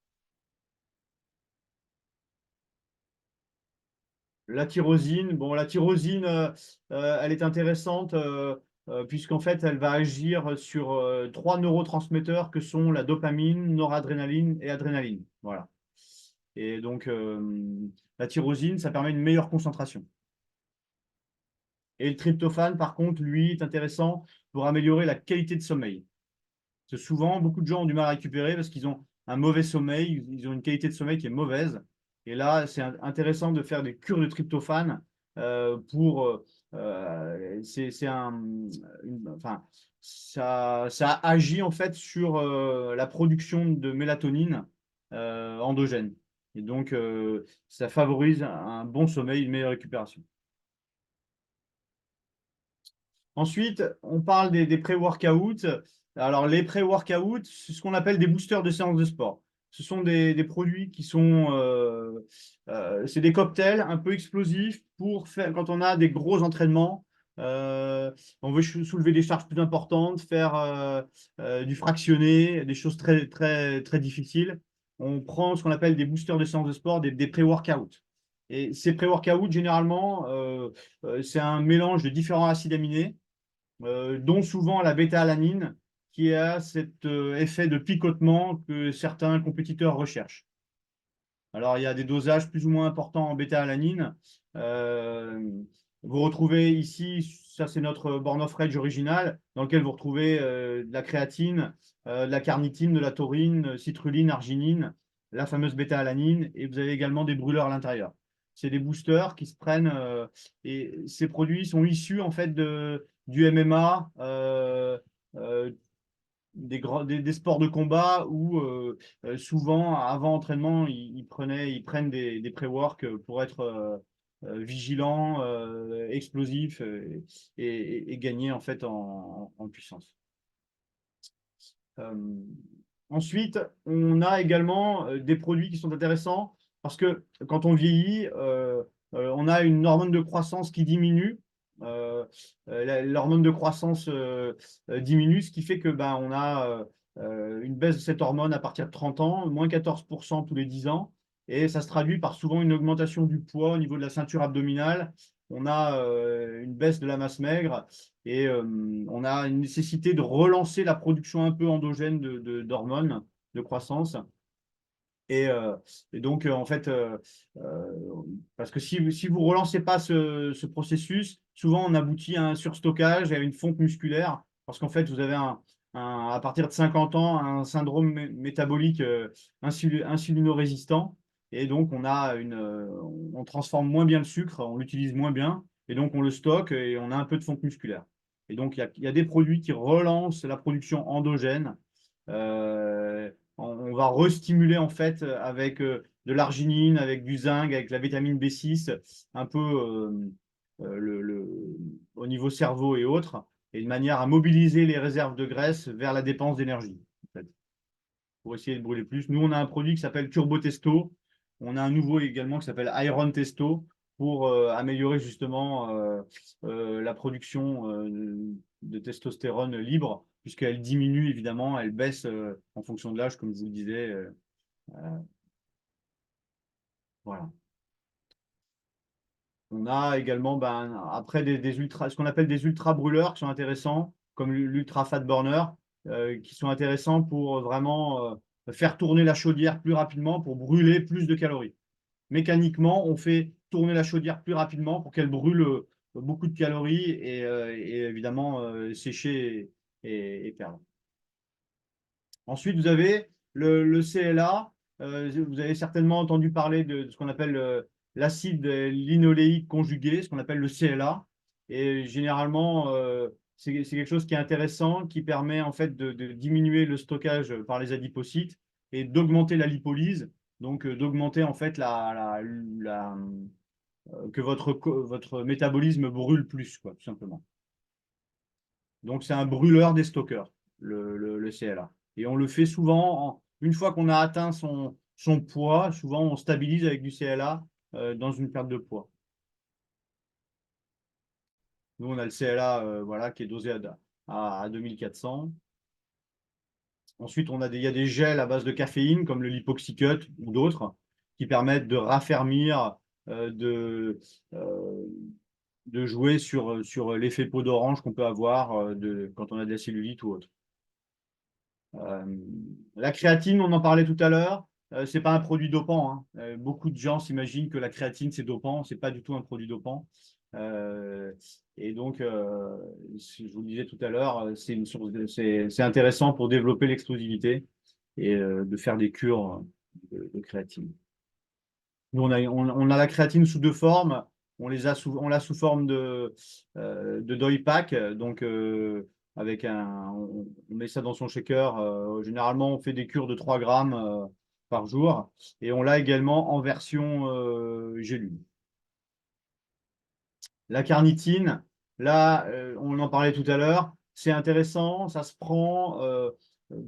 La tyrosine, bon, la tyrosine, elle est intéressante puisqu'en fait, elle va agir sur 3 neurotransmetteurs que sont la dopamine, noradrénaline et adrénaline. Voilà. Et donc, la tyrosine, ça permet une meilleure concentration. Et le tryptophane, par contre, lui, est intéressant pour améliorer la qualité de sommeil. Parce que souvent, beaucoup de gens ont du mal à récupérer parce qu'ils ont un mauvais sommeil, ils ont une qualité de sommeil qui est mauvaise. Et là, c'est intéressant de faire des cures de tryptophane enfin, ça agit en fait sur la production de mélatonine endogène. Et donc, ça favorise un bon sommeil, une meilleure récupération. Ensuite, on parle des pré-workouts. Alors, les pré-workouts, c'est ce qu'on appelle des boosters de séances de sport. Ce sont des produits qui sont, c'est des cocktails un peu explosifs pour faire, quand on a des gros entraînements, on veut soulever des charges plus importantes, faire du fractionné, des choses très, très, très difficiles. On prend ce qu'on appelle des boosters de séances de sport, des pré-workouts. Et ces pré-workouts, généralement, c'est un mélange de différents acides aminés dont souvent la bêta-alanine, qui a cet effet de picotement que certains compétiteurs recherchent. Alors, il y a des dosages plus ou moins importants en bêta-alanine. Vous retrouvez ici, ça c'est notre Born of Rage original, dans lequel vous retrouvez de la créatine, de la carnitine, de la taurine, citrulline, arginine, la fameuse bêta-alanine, et vous avez également des brûleurs à l'intérieur. C'est des boosters qui se prennent, et ces produits sont issus en fait du MMA, des sports de combat où souvent, avant entraînement, ils prennent des pré-work pour être vigilants, explosifs et gagner en fait en puissance. Ensuite, on a également des produits qui sont intéressants parce que quand on vieillit, on a une hormone de croissance qui diminue. L'hormone de croissance diminue, ce qui fait que on a une baisse de cette hormone à partir de 30 ans, moins 14% tous les 10 ans. Et ça se traduit par souvent une augmentation du poids au niveau de la ceinture abdominale. On a une baisse de la masse maigre et on a une nécessité de relancer la production un peu endogène d'hormones de croissance. Et donc, en fait, parce que si vous ne relancez pas ce processus, souvent on aboutit à un surstockage et à une fonte musculaire, parce qu'en fait, vous avez à partir de 50 ans un syndrome métabolique insulino-résistant. Et donc, on transforme moins bien le sucre, on l'utilise moins bien, et donc on le stocke et on a un peu de fonte musculaire. Et donc, il y a des produits qui relancent la production endogène. On va restimuler en fait avec de l'arginine, avec du zinc, avec la vitamine B6, un peu au niveau cerveau et autres, et de manière à mobiliser les réserves de graisse vers la dépense d'énergie, en fait, pour essayer de brûler plus. Nous, on a un produit qui s'appelle Turbo Testo. On a un nouveau également qui s'appelle Iron Testo pour améliorer justement la production de testostérone libre, puisqu'elle diminue évidemment, elle baisse en fonction de l'âge, comme je vous le disais. Voilà. On a également après ce qu'on appelle des ultra brûleurs qui sont intéressants, comme l'ultra fat burner, qui sont intéressants pour vraiment faire tourner la chaudière plus rapidement pour brûler plus de calories. Mécaniquement, on fait tourner la chaudière plus rapidement pour qu'elle brûle beaucoup de calories et évidemment sécher et perdre. Ensuite, vous avez le CLA. Vous avez certainement entendu parler de ce qu'on appelle l'acide linoléique conjugué, ce qu'on appelle le CLA. Et généralement, c'est quelque chose qui est intéressant, qui permet en fait de diminuer le stockage par les adipocytes et d'augmenter la lipolyse, donc d'augmenter en fait que votre métabolisme brûle plus, quoi, tout simplement. Donc c'est un brûleur des stockeurs, le CLA. Et on le fait souvent, une fois qu'on a atteint son poids, souvent on stabilise avec du CLA dans une perte de poids. Nous, on a le CLA voilà, qui est dosé à 2400. Ensuite, il y a des gels à base de caféine, comme le Lipoxycut ou d'autres, qui permettent de raffermir, de jouer sur l'effet peau d'orange qu'on peut avoir quand on a de la cellulite ou autre. La créatine, on en parlait tout à l'heure, ce n'est pas un produit dopant. Hein. Beaucoup de gens s'imaginent que la créatine, c'est dopant. Ce n'est pas du tout un produit dopant. Et donc, je vous le disais tout à l'heure, c'est intéressant pour développer l'explosivité et de faire des cures de créatine. Nous, on a la créatine sous deux formes. On l'a sous forme de Doypack. Donc, on met ça dans son shaker. Généralement, on fait des cures de 3 grammes par jour. Et on l'a également en version gélule. La carnitine, là, on en parlait tout à l'heure. C'est intéressant. Ça se prend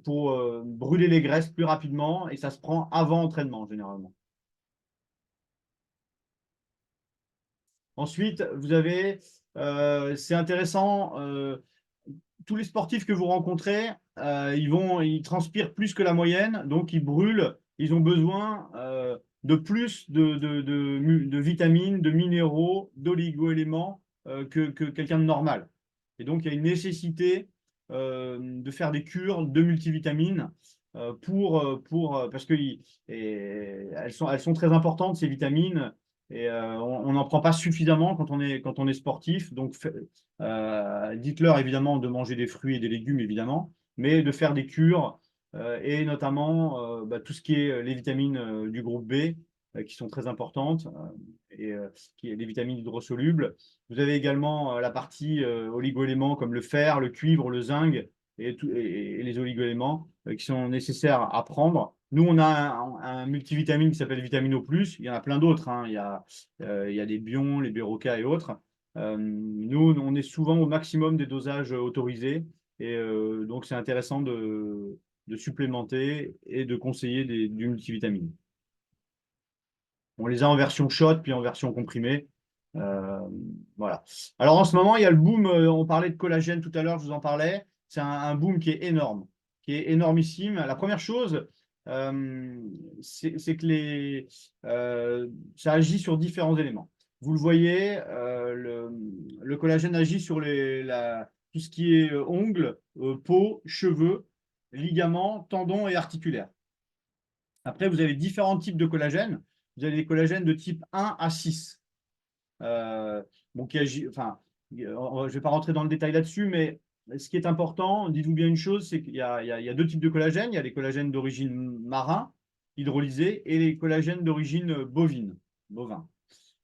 pour brûler les graisses plus rapidement et ça se prend avant entraînement, généralement. Ensuite, vous avez, c'est intéressant, tous les sportifs que vous rencontrez, ils transpirent plus que la moyenne, donc ils brûlent, ils ont besoin de plus de vitamines, de minéraux, d'oligo-éléments que quelqu'un de normal. Et donc, il y a une nécessité de faire des cures de multivitamines parce qu'elles sont très importantes, ces vitamines. Et on n'en prend pas suffisamment quand on est sportif. Donc, dites-leur évidemment de manger des fruits et des légumes, évidemment, mais de faire des cures et notamment tout ce qui est les vitamines du groupe B qui sont très importantes et les vitamines hydrosolubles. Vous avez également la partie oligo-éléments comme le fer, le cuivre, le zinc et les oligo-éléments qui sont nécessaires à prendre. Nous, on a un multivitamine qui s'appelle Vitamino Plus. Il y en a plein d'autres. Hein. Il y a les Bion, les Beroca et autres. Nous, on est souvent au maximum des dosages autorisés. Et donc, c'est intéressant de supplémenter et de conseiller du multivitamine. On les a en version shot, puis en version comprimée. Voilà. Alors, en ce moment, il y a le boom. On parlait de collagène tout à l'heure, je vous en parlais. C'est un boom qui est énorme, qui est énormissime. La première chose, c'est que ça agit sur différents éléments. Vous le voyez, le collagène agit sur tout ce qui est ongles, peau, cheveux, ligaments, tendons et articulaires. Après, vous avez différents types de collagène. Vous avez des collagènes de type 1 à 6. Je ne vais pas rentrer dans le détail là-dessus, mais ce qui est important, dites-vous bien une chose, c'est qu'il y a deux types de collagène. Il y a les collagènes d'origine marin, hydrolysés, et les collagènes d'origine bovin.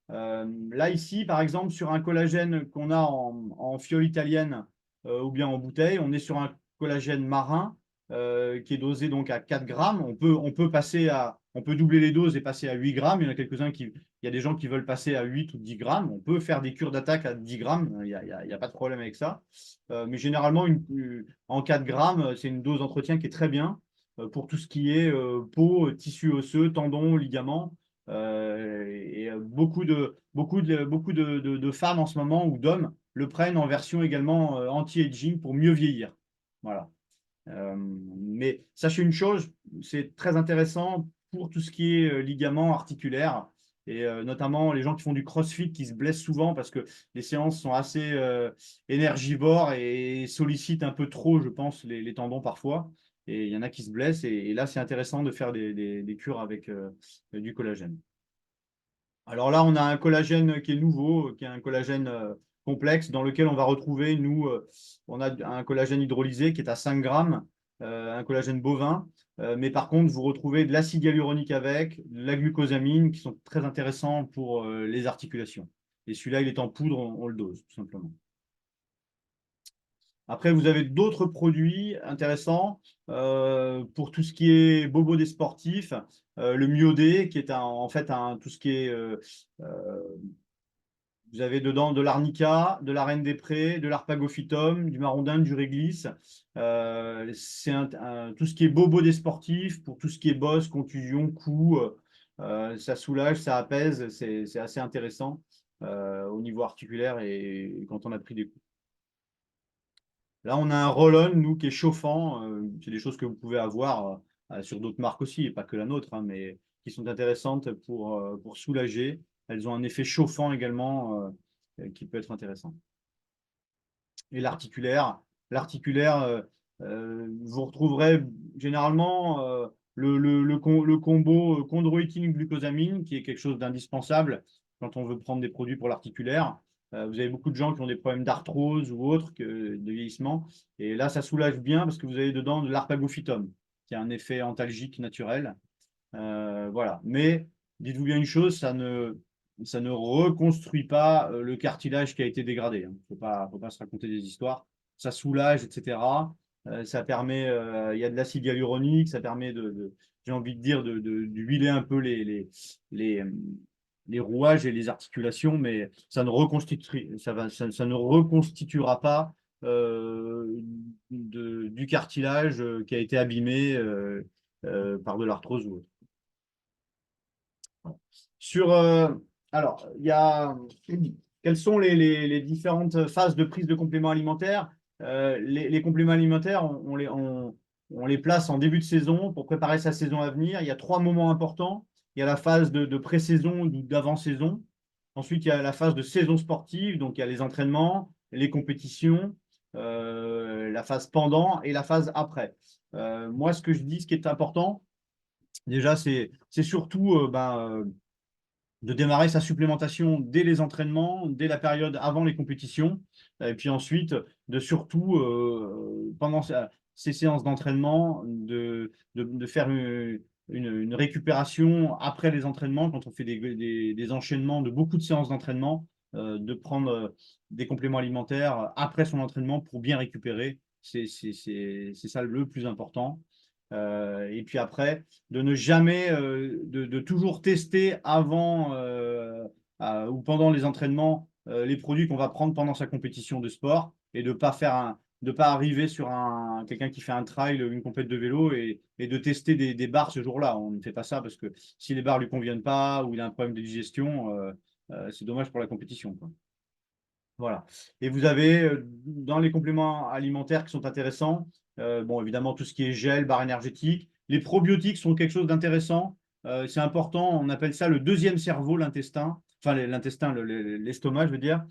Là, ici, par exemple, sur un collagène qu'on a en fiole italienne ou bien en bouteille, on est sur un collagène marin qui est dosé donc à 4 grammes. On peut doubler les doses et passer à 8 grammes. Il y a des gens qui veulent passer à 8 ou 10 grammes. On peut faire des cures d'attaque à 10 grammes. Il n'y a pas de problème avec ça. Mais généralement, en 4 grammes, c'est une dose d'entretien qui est très bien pour tout ce qui est peau, tissu osseux, tendons, ligaments. Et beaucoup de femmes en ce moment ou d'hommes le prennent en version également anti-aging pour mieux vieillir. Voilà. Mais sachez une chose, c'est très intéressant pour tout ce qui est ligaments articulaires et notamment les gens qui font du crossfit qui se blessent souvent parce que les séances sont assez énergivores et sollicitent un peu trop, je pense, les tendons parfois. Et il y en a qui se blessent. Et là, c'est intéressant de faire des cures avec du collagène. Alors là, on a un collagène qui est nouveau, qui est un collagène complexe dans lequel on va retrouver, nous, on a un collagène hydrolysé qui est à 5 grammes, un collagène bovin. Mais par contre, vous retrouvez de l'acide hyaluronique avec, de la glucosamine qui sont très intéressants pour les articulations. Et celui-là, il est en poudre, on le dose, tout simplement. Après, vous avez d'autres produits intéressants pour tout ce qui est bobo des sportifs. Le Myodé, qui est en fait tout ce qui est. Vous avez dedans de l'arnica, de la reine des prés, de l'arpagophytum, du marron d'Inde, du réglisse. C'est tout ce qui est bobo des sportifs, pour tout ce qui est bosse, contusion, coup. Ça soulage, ça apaise. C'est assez intéressant au niveau articulaire et quand on a pris des coups. Là, on a un roll-on, nous, qui est chauffant. C'est des choses que vous pouvez avoir sur d'autres marques aussi, et pas que la nôtre, hein, mais qui sont intéressantes pour soulager. Elles ont un effet chauffant également qui peut être intéressant. Et l'articulaire, vous retrouverez généralement le combo chondroïtine-glucosamine, qui est quelque chose d'indispensable quand on veut prendre des produits pour l'articulaire. Vous avez beaucoup de gens qui ont des problèmes d'arthrose ou autres, de vieillissement. Et là, ça soulage bien parce que vous avez dedans de l'arpagophytum, qui a un effet antalgique naturel. Voilà. Mais dites-vous bien une chose, ça ne reconstruit pas le cartilage qui a été dégradé. Il ne faut pas se raconter des histoires. Ça soulage, etc. Ça permet, il y a de l'acide hyaluronique, ça permet j'ai envie de dire, d'huiler un peu les rouages et les articulations, mais ça ne reconstituera pas du cartilage qui a été abîmé par de l'arthrose ou autre. Alors, quelles sont les différentes phases de prise de compléments alimentaires? Les compléments alimentaires, on les place en début de saison pour préparer sa saison à venir. Il y a 3 moments importants. Il y a la phase de pré-saison ou d'avant-saison. Ensuite, il y a la phase de saison sportive, donc il y a les entraînements, les compétitions, la phase pendant et la phase après. Moi, ce que je dis, ce qui est important, déjà, c'est surtout de démarrer sa supplémentation dès les entraînements, dès la période avant les compétitions, et puis ensuite de surtout, pendant ces séances d'entraînement, de faire une récupération après les entraînements, quand on fait des enchaînements de beaucoup de séances d'entraînement, de prendre des compléments alimentaires après son entraînement pour bien récupérer. C'est ça le plus important. Et puis après, de ne jamais, de toujours tester avant ou pendant les entraînements les produits qu'on va prendre pendant sa compétition de sport et de pas arriver sur quelqu'un qui fait un trail, une compète de vélo et de tester des barres ce jour-là. On ne fait pas ça parce que si les barres ne lui conviennent pas ou il a un problème de digestion, c'est dommage pour la compétition, quoi. Voilà. Et vous avez dans les compléments alimentaires qui sont intéressants, bon, évidemment, tout ce qui est gel, barre énergétique. Les probiotiques sont quelque chose d'intéressant. C'est important. On appelle ça le deuxième cerveau, l'intestin. Enfin, l'intestin, l'estomac, je veux dire.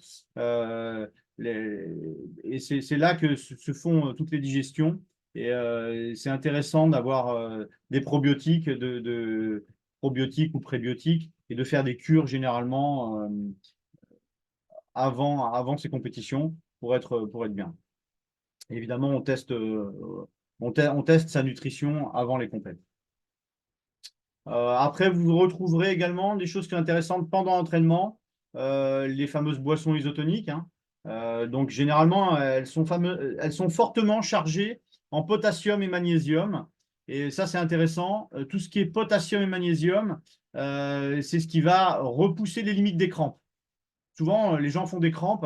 Et c'est là que se font toutes les digestions. Et c'est intéressant d'avoir des probiotiques, probiotiques ou prébiotiques, et de faire des cures généralement avant ces compétitions pour être bien. Évidemment, on teste sa nutrition avant les compétitions. Après, vous retrouverez également des choses qui sont intéressantes pendant l'entraînement, les fameuses boissons isotoniques, hein. Donc, généralement, elles sont fortement chargées en potassium et magnésium. Et ça, c'est intéressant. Tout ce qui est potassium et magnésium, c'est ce qui va repousser les limites des crampes. Souvent, les gens font des crampes.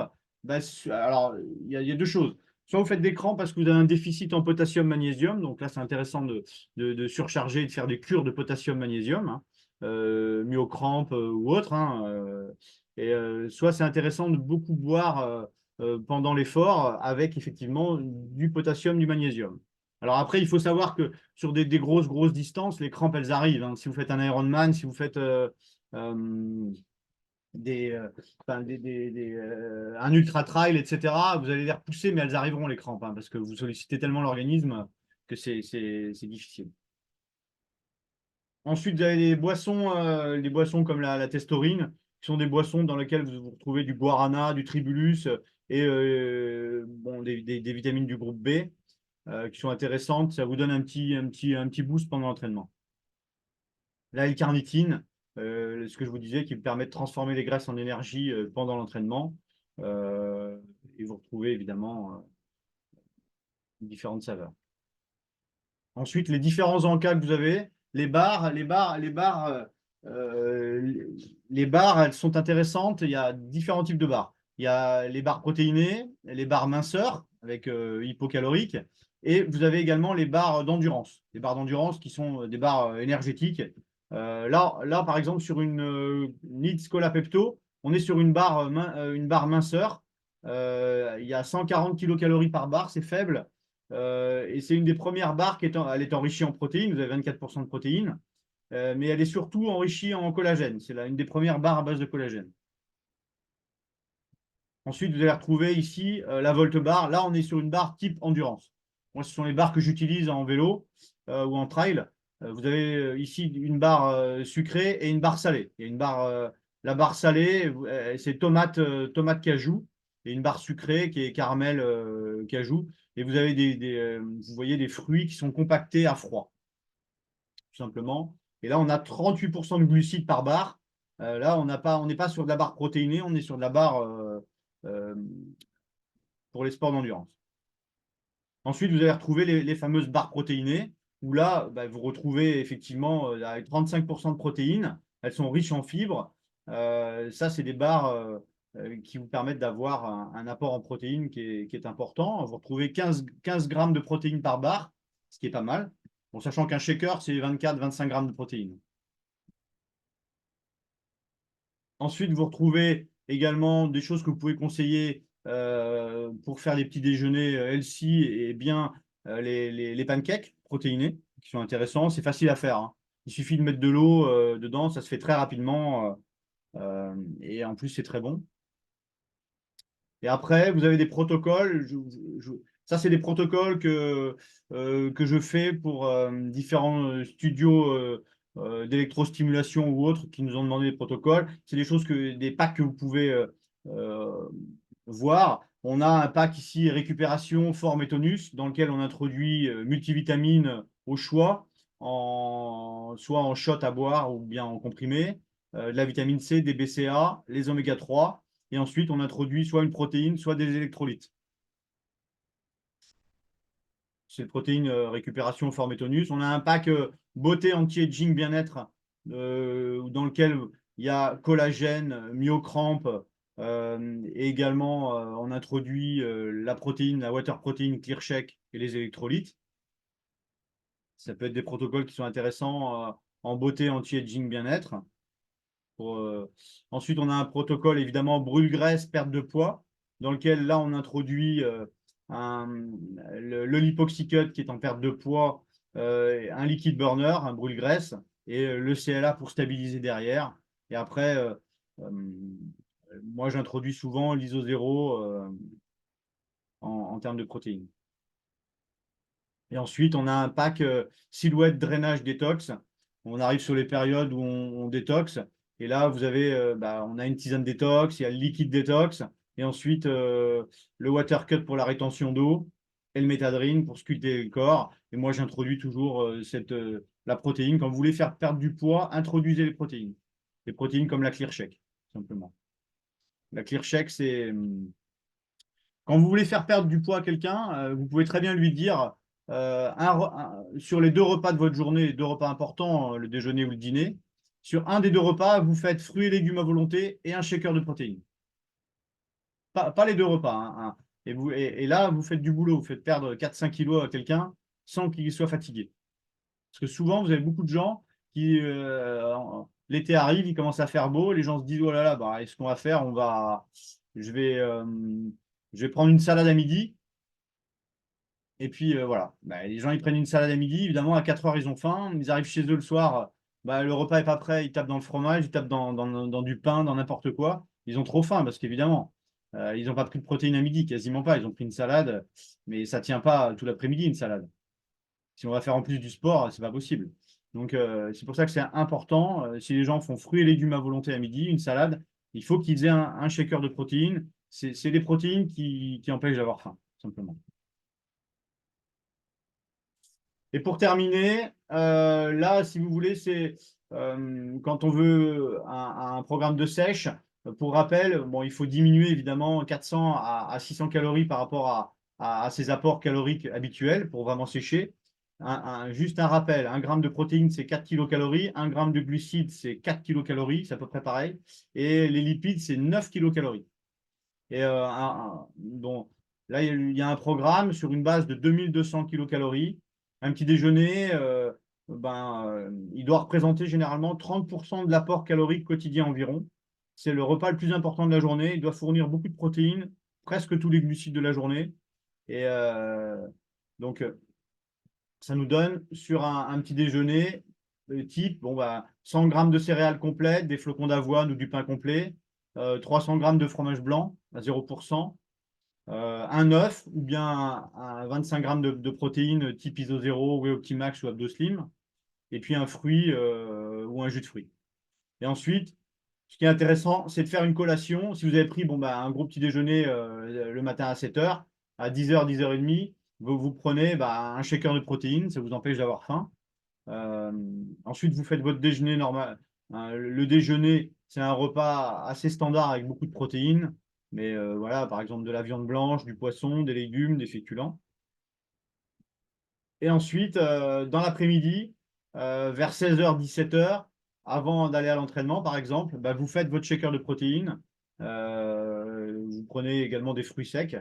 Alors, il y a 2 choses. Soit vous faites des crampes parce que vous avez un déficit en potassium-magnésium. Donc là, c'est intéressant de surcharger et de faire des cures de potassium-magnésium, hein, myocrampes ou autres, hein, soit c'est intéressant de beaucoup boire pendant l'effort avec effectivement du potassium, du magnésium. Alors après, il faut savoir que sur des grosses distances, les crampes, elles arrivent, hein. Si vous faites un Ironman, si vous faites un ultra trail, etc., vous allez les repousser, mais elles arriveront les crampes, hein, parce que vous sollicitez tellement l'organisme que c'est difficile. Ensuite, vous avez des boissons comme la Testorine, qui sont des boissons dans lesquelles vous retrouvez du guarana, du tribulus et bon, des vitamines du groupe B qui sont intéressantes. Ça vous donne un petit boost pendant l'entraînement. La L-carnitine, ce que je vous disais, qui vous permet de transformer les graisses en énergie pendant l'entraînement. Et vous retrouvez évidemment différentes saveurs. Ensuite, les différents encas que vous avez, les barres, elles sont intéressantes. Il y a différents types de barres. Il y a les barres protéinées, les barres minceurs avec hypocaloriques, et vous avez également les barres d'endurance. Les barres d'endurance qui sont des barres énergétiques. Là, par exemple, sur une Leeds Cola Pepto, on est sur une barre minceur. Il y a 140 kilocalories par barre, c'est faible. Et c'est une des premières barres elle est enrichie en protéines, vous avez 24% de protéines, mais elle est surtout enrichie en collagène. C'est une des premières barres à base de collagène. Ensuite, vous allez retrouver ici la Volt Bar. Là, on est sur une barre type endurance. Moi, ce sont les barres que j'utilise en vélo ou en trail. Vous avez ici une barre sucrée et une barre salée. Il y a une barre, la barre salée, c'est tomate cajou, et une barre sucrée qui est caramel cajou. Et vous avez vous voyez des fruits qui sont compactés à froid, tout simplement. Et là, on a 38% de glucides par barre. Là, on n'est pas sur de la barre protéinée, on est sur de la barre pour les sports d'endurance. Ensuite, vous allez retrouver les fameuses barres protéinées, où là, vous retrouvez effectivement avec 35% de protéines. Elles sont riches en fibres. Ça, c'est des barres qui vous permettent d'avoir un apport en protéines qui est important. Vous retrouvez 15 grammes de protéines par barre, ce qui est pas mal. Bon, sachant qu'un shaker, c'est 24-25 grammes de protéines. Ensuite, vous retrouvez également des choses que vous pouvez conseiller pour faire des petits déjeuners healthy et bien les pancakes protéinés qui sont intéressants. C'est facile à faire, hein. Il suffit de mettre de l'eau dedans, ça se fait très rapidement et en plus, c'est très bon. Et après, vous avez des protocoles. Ça, c'est des protocoles que je fais pour différents studios d'électrostimulation ou autres qui nous ont demandé des protocoles. C'est des packs que vous pouvez voir. On a un pack ici, récupération, forme et tonus, dans lequel on introduit multivitamines au choix, soit en shot à boire ou bien en comprimé, de la vitamine C, des BCA, les oméga 3. Et ensuite, on introduit soit une protéine, soit des électrolytes. C'est une protéine récupération, forme et tonus. On a un pack beauté, anti-aging, bien-être, dans lequel il y a collagène, myocrampe, et également on introduit la protéine, la water protein, ClearCheck et les électrolytes. Ça peut être des protocoles qui sont intéressants en beauté, anti-aging, bien-être. Ensuite, on a un protocole évidemment brûle-graisse, perte de poids, dans lequel là on introduit le lipoxycut qui est en perte de poids, un liquide burner, un brûle-graisse, et le CLA pour stabiliser derrière. Et après, moi j'introduis souvent l'ISO 0 en termes de protéines. Et ensuite, on a un pack silhouette drainage détox. On arrive sur les périodes où on détoxe. Et là, vous avez, on a une tisane détox, il y a le liquide détox, et ensuite le water cut pour la rétention d'eau, et le métadrine pour sculpter le corps. Et moi, j'introduis toujours la protéine. Quand vous voulez faire perdre du poids, introduisez les protéines. Les protéines comme la ClearCheck, simplement. La ClearCheck, c'est quand vous voulez faire perdre du poids à quelqu'un, vous pouvez très bien lui dire sur les 2 repas de votre journée, les 2 repas importants, le déjeuner ou le dîner, sur un des 2 repas, vous faites fruits et légumes à volonté et un shaker de protéines. Pas les 2 repas, hein. Et là, vous faites du boulot, vous faites perdre 4-5 kilos à quelqu'un sans qu'il soit fatigué. Parce que souvent, vous avez beaucoup de gens qui, l'été arrive, il commence à faire beau, les gens se disent, oh là là, ce qu'on va faire, je vais prendre une salade à midi. Et puis voilà, les gens ils prennent une salade à midi, évidemment à 4 heures ils ont faim, ils arrivent chez eux le soir, bah, le repas n'est pas prêt, ils tapent dans le fromage, ils tapent dans du pain, dans n'importe quoi. Ils ont trop faim parce qu'évidemment, ils n'ont pas pris de protéines à midi, quasiment pas. Ils ont pris une salade, mais ça ne tient pas tout l'après-midi, une salade. Si on va faire en plus du sport, c'est pas possible. Donc, c'est pour ça que c'est important. Si les gens font fruits et légumes à volonté à midi, une salade, il faut qu'ils aient un shaker de protéines. C'est les protéines qui empêchent d'avoir faim, simplement. Et pour terminer, là, si vous voulez, c'est quand on veut un programme de sèche. Pour rappel, bon, il faut diminuer évidemment 400 à 600 calories par rapport à ses apports caloriques habituels pour vraiment sécher. Juste un rappel, 1 gramme de protéines, c'est 4 kilocalories. 1 gramme de glucides, c'est 4 kilocalories, c'est à peu près pareil. Et les lipides, c'est 9 kilocalories. Et bon, là, il y a un programme sur une base de 2200 kilocalories. Un petit déjeuner, il doit représenter généralement 30% de l'apport calorique quotidien environ. C'est le repas le plus important de la journée. Il doit fournir beaucoup de protéines, presque tous les glucides de la journée. Et donc, ça nous donne sur un petit déjeuner type 100 grammes de céréales complètes, des flocons d'avoine ou du pain complet, 300 grammes de fromage blanc à 0%, un œuf ou bien 25 grammes de protéines type Iso Zero, Whey Optimax ou Abdoslim, et puis un fruit ou un jus de fruits. Et ensuite, ce qui est intéressant, c'est de faire une collation. Si vous avez pris un gros petit déjeuner le matin à 7 heures, à 10h, 10h30, vous prenez un shaker de protéines, ça vous empêche d'avoir faim. Ensuite, vous faites votre déjeuner normal. Le déjeuner, c'est un repas assez standard avec beaucoup de protéines. Mais voilà, par exemple, de la viande blanche, du poisson, des légumes, des féculents. Et ensuite, dans l'après-midi, vers 16h, 17h, avant d'aller à l'entraînement, par exemple, vous faites votre shaker de protéines. Vous prenez également des fruits secs.